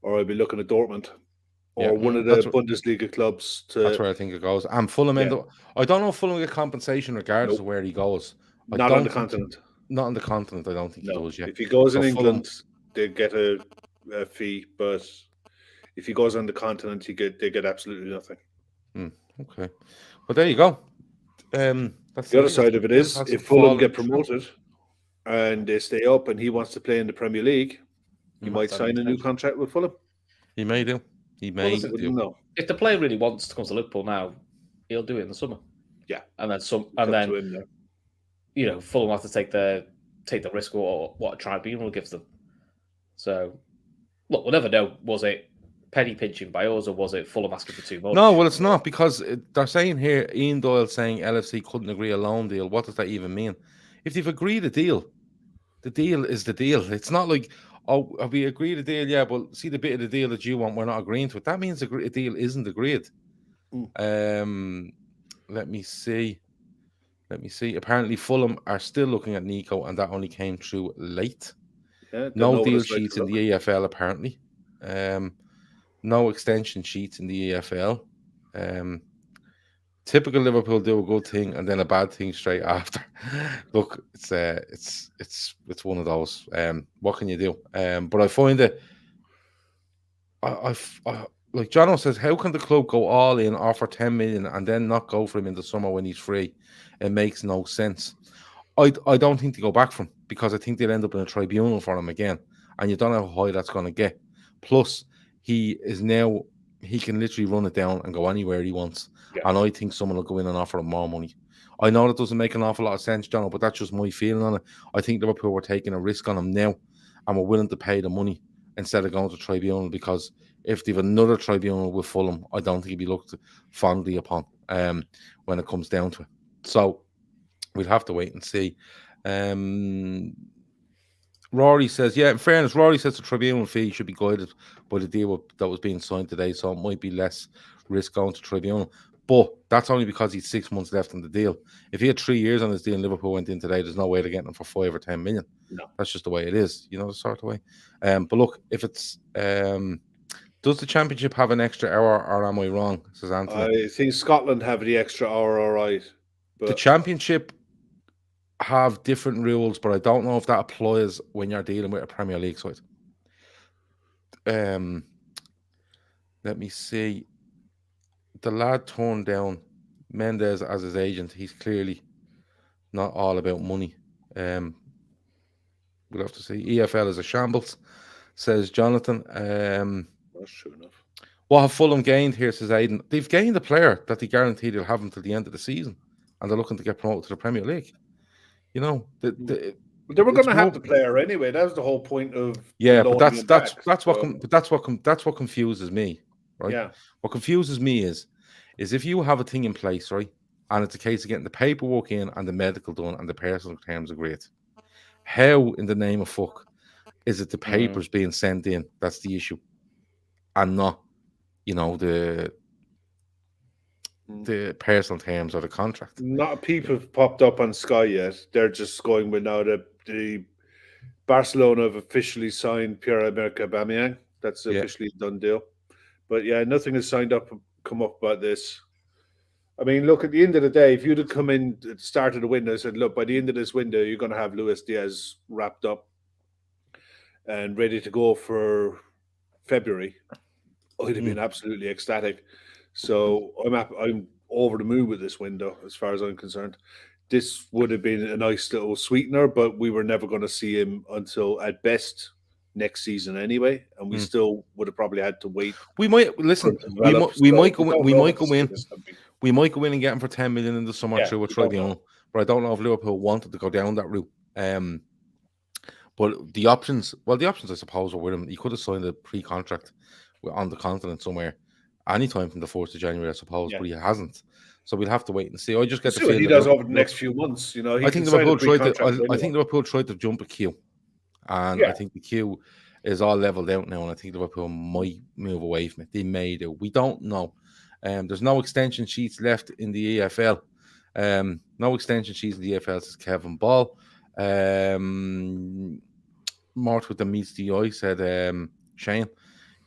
or I'd be looking at Dortmund, or one of the Bundesliga clubs. That's where I think it goes. And Fulham I don't know if Fulham get compensation regardless of where he goes. Not on the continent. Not on the continent, I don't think he does yet. If he goes in England, they get a fee, but if he goes on the continent, they get absolutely nothing. Okay, well there you go. That's the other side of it is if Fulham get promoted and they stay up and he wants to play in the Premier League, he might sign a new contract with Fulham. He may do. He may do. No. If the player really wants to come to Liverpool now, he'll do it in the summer. Yeah. And then some. It's And up to then, him now. you know, Fulham have to take the risk or what a tribunal gives them. So, look, we'll never know. Was it penny pinching by us or was it Fulham asking for too much? No, well, it's not, because they're saying here, Ian Doyle saying LFC couldn't agree a loan deal. What does that even mean? If they've agreed a deal, the deal is the deal. It's not like, oh, have we agreed a deal? Yeah, well, see the bit of the deal that you want, we're not agreeing to it. That means a deal isn't agreed. Let me see. Apparently, Fulham are still looking at Nico, and that only came through late. Yeah, no deal sheets in the EFL, apparently. No extension sheets in the EFL. Typical Liverpool do a good thing and then a bad thing straight after. Look, it's one of those. What can you do? But I find it. I like Jono says, how can the club go all in, offer 10 million, and then not go for him in the summer when he's free? It makes no sense. I don't think they go back from him, because I think they'll end up in a tribunal for him again, and you don't know how high that's going to get. Plus, he can literally run it down and go anywhere he wants. Yeah. And I think someone will go in and offer him more money. I know that doesn't make an awful lot of sense, Jono, but that's just my feeling on it. I think Liverpool were taking a risk on him now, and we're willing to pay the money instead of going to tribunal, because if they've another tribunal with Fulham, I don't think he'd be looked fondly upon when it comes down to it. So we'll have to wait and see. Rory says, yeah, in fairness, Rory says the tribunal fee should be guided by the deal that was being signed today, so it might be less risk going to tribunal. But that's only because he's 6 months left on the deal. If he had 3 years on his deal and Liverpool went in today, there's no way they're getting him for 5 or 10 million. No. That's just the way it is, the sort of way. But look, if it's... does the Championship have an extra hour, or am I wrong? Says Anthony. I think Scotland have the extra hour, all right. But the Championship have different rules, but I don't know if that applies when you're dealing with a Premier League side. Let me see. The lad turned down Mendes as his agent. He's clearly not all about money. We'll have to see. EFL is a shambles, says Jonathan. That's true enough. What have Fulham gained here, says Aidan? They've gained a player that they guarantee they'll have until the end of the season, and they're looking to get promoted to the Premier League. They were going to have the player anyway. That was the whole point of but that's what confuses me, right? Yeah. What confuses me is if you have a thing in place, right, and it's a case of getting the paperwork in and the medical done and the personal terms agreed. How in the name of fuck is it the papers being sent in that's the issue, and not the personal terms of the contract? Not a peep have popped up on Sky yet. They're just going with now that the Barcelona have officially signed Pierre-Emerick Aubameyang. That's officially a done deal. But yeah, nothing has come up about this. I mean, look, at the end of the day, if you'd have come in at the start of the window and said, look, by the end of this window, you're going to have Luis Diaz wrapped up and ready to go for February, I'd have been absolutely ecstatic. So I'm over the moon with this window as far as I'm concerned. This would have been a nice little sweetener, but we were never going to see him until at best next season anyway, and we still would have probably had to wait. We might might go in and get him for 10 million in the summer through a tribunal, but I don't know if Liverpool wanted to go down that route. But the options, I suppose, were with him. He could have signed a pre-contract on the continent somewhere anytime from the 4th of January, I suppose, but he hasn't. So we'll have to wait and see. I just get the feeling he does over the next few months. I think Liverpool tried to jump a queue, and I think the queue is all leveled out now, and I think Liverpool might move away from it. They may do. We don't know. There's no extension sheets left in the EFL. No extension sheets in the EFL, says Kevin Ball. Mort with the meets the eye, said Shane.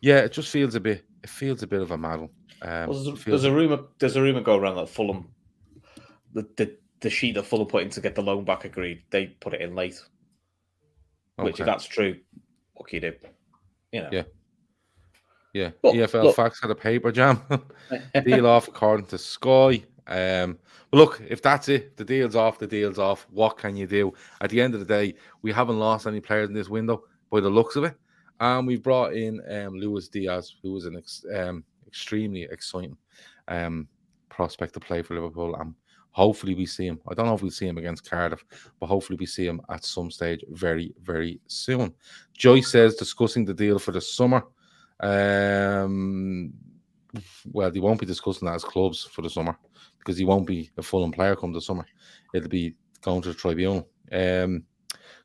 Yeah, it just feels a bit of a muddle. There's a rumor go around that Fulham, the sheet that Fulham put in to get the loan back agreed, they put it in late. Which, if that's true, what can you do? Yeah. But, EFL Facts had a paper jam. Deal off according to Sky. But look, if that's it, the deal's off. The deal's off. What can you do? At the end of the day, we haven't lost any players in this window by the looks of it, and we've brought in Luis Diaz, who was an extremely exciting prospect to play for Liverpool, and hopefully we see him. I don't know if we'll see him against Cardiff, but hopefully we see him at some stage very, very soon. Joyce says discussing the deal for the summer. Well, they won't be discussing that as clubs for the summer because he won't be a Fulham player come the summer. It'll be going to the tribunal.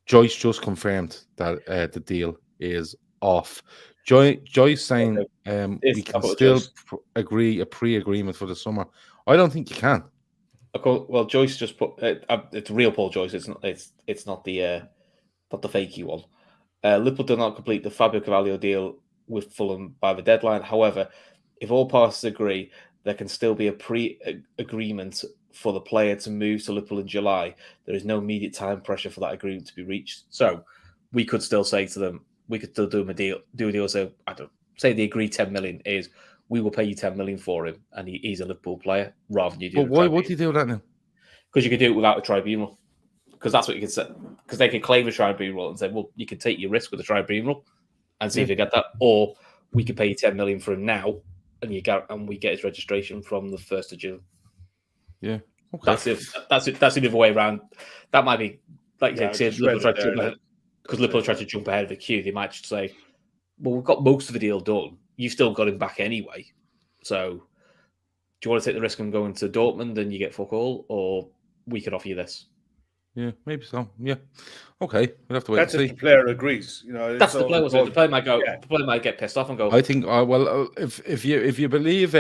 Joyce just confirmed that the deal is off. Joyce saying we can still agree a pre-agreement for the summer. I don't think you can. Well, Joyce just put it's real Paul Joyce. It's not the fakey one. Liverpool did not complete the Fabio Carvalho deal with Fulham by the deadline. However, if all parties agree, there can still be a pre-agreement for the player to move to Liverpool in July. There is no immediate time pressure for that agreement to be reached. So we could still say to them, we could still do a deal. So I don't say they agree 10 million is we will pay you 10 million for him, and he's a Liverpool player rather than you do. But why would you do that now? Because you could do it without a tribunal. Because that's what you can say. Because they can claim a tribunal and say, well, you can take your risk with a tribunal and see if you get that, or we could pay you 10 million for him now, and we get his registration from the 1st of June. Yeah, okay. That's it. That's the other way around. That might be like you said, because Liverpool tried to jump ahead of the queue. They might just say, well, we've got most of the deal done. You've still got him back anyway. So, do you want to take the risk of going to Dortmund and you get fuck all, or we could offer you this? Yeah, maybe so. Yeah, okay. We'll have to wait. That's and see. if the player agrees. That's the player. The player might go. Yeah. The player might get pissed off and go. I think. Well, if you believe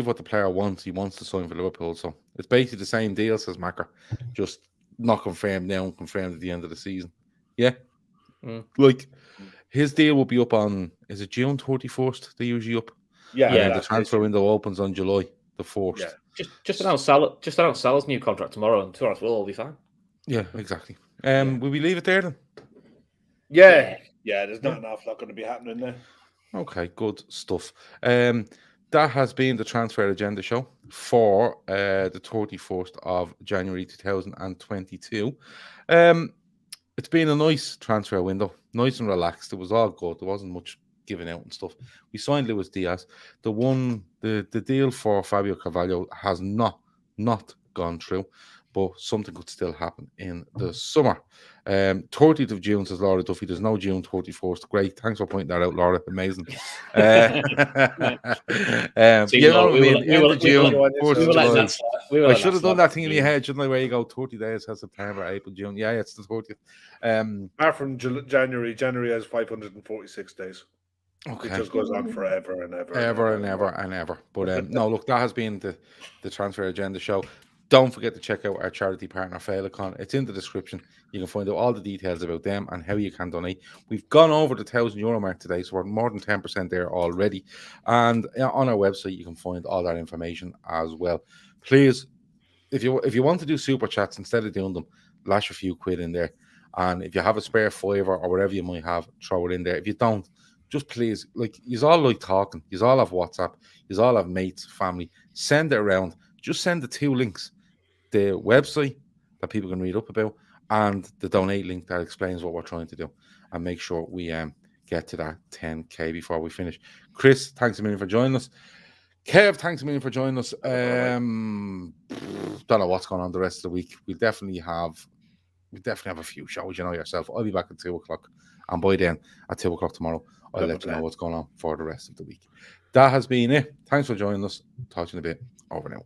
what the player wants, he wants to sign for Liverpool. So it's basically the same deal, says Macker, just not confirmed now and confirmed at the end of the season. Yeah, like his deal will be up on. Is it June 31st? They usually up. Yeah, and the transfer window opens on July the 4th. Yeah. Just announce Salah's new contract tomorrow, and tomorrow we'll all be fine. Yeah, exactly. Will we leave it there then? Yeah. There's not an awful lot going to be happening there. Okay, good stuff. That has been the Transfer Agenda show for the 31st of January 2022. It's been a nice transfer window, nice and relaxed. It was all good. There wasn't much giving out and stuff. We signed Luis Diaz. The deal for Fabio Carvalho has not gone through, but something could still happen in the summer. 30th of June, says Laura Duffy. There's no June 31st. Great. Thanks for pointing that out, Laura. Amazing. You know what I mean? End of June, 4th of July. I should have done that thing in your head, shouldn't I? Where you go 30 days has September, April, June. Yeah, it's the 30th. Apart from January has 546 days. Okay. It just goes on forever and ever. And ever. But no, look, that has been the Transfer Agenda show. Don't forget to check out our charity partner, Failicon. It's in the description. You can find out all the details about them and how you can donate. We've gone over the €1,000 mark today, so we're more than 10% there already. And on our website, you can find all that information as well. Please, if you want to do super chats, instead of doing them, lash a few quid in there. And if you have a spare fiver or whatever you might have, throw it in there. If you don't, just please, you all like talking. You all have WhatsApp. You all have mates, family. Send it around. Just send the 2 links. The website that people can read up about and the donate link that explains what we're trying to do, and make sure we get to that 10k before we finish. Chris, thanks a million for joining us. Kev, thanks a million for joining us. Don't know what's going on the rest of the week. We definitely have a few shows, you know yourself. I'll be back at 2:00, and by then at 2:00 tomorrow, I'll let you know what's going on for the rest of the week. That has been it. Thanks for joining us. Talk to you in a bit. Over now.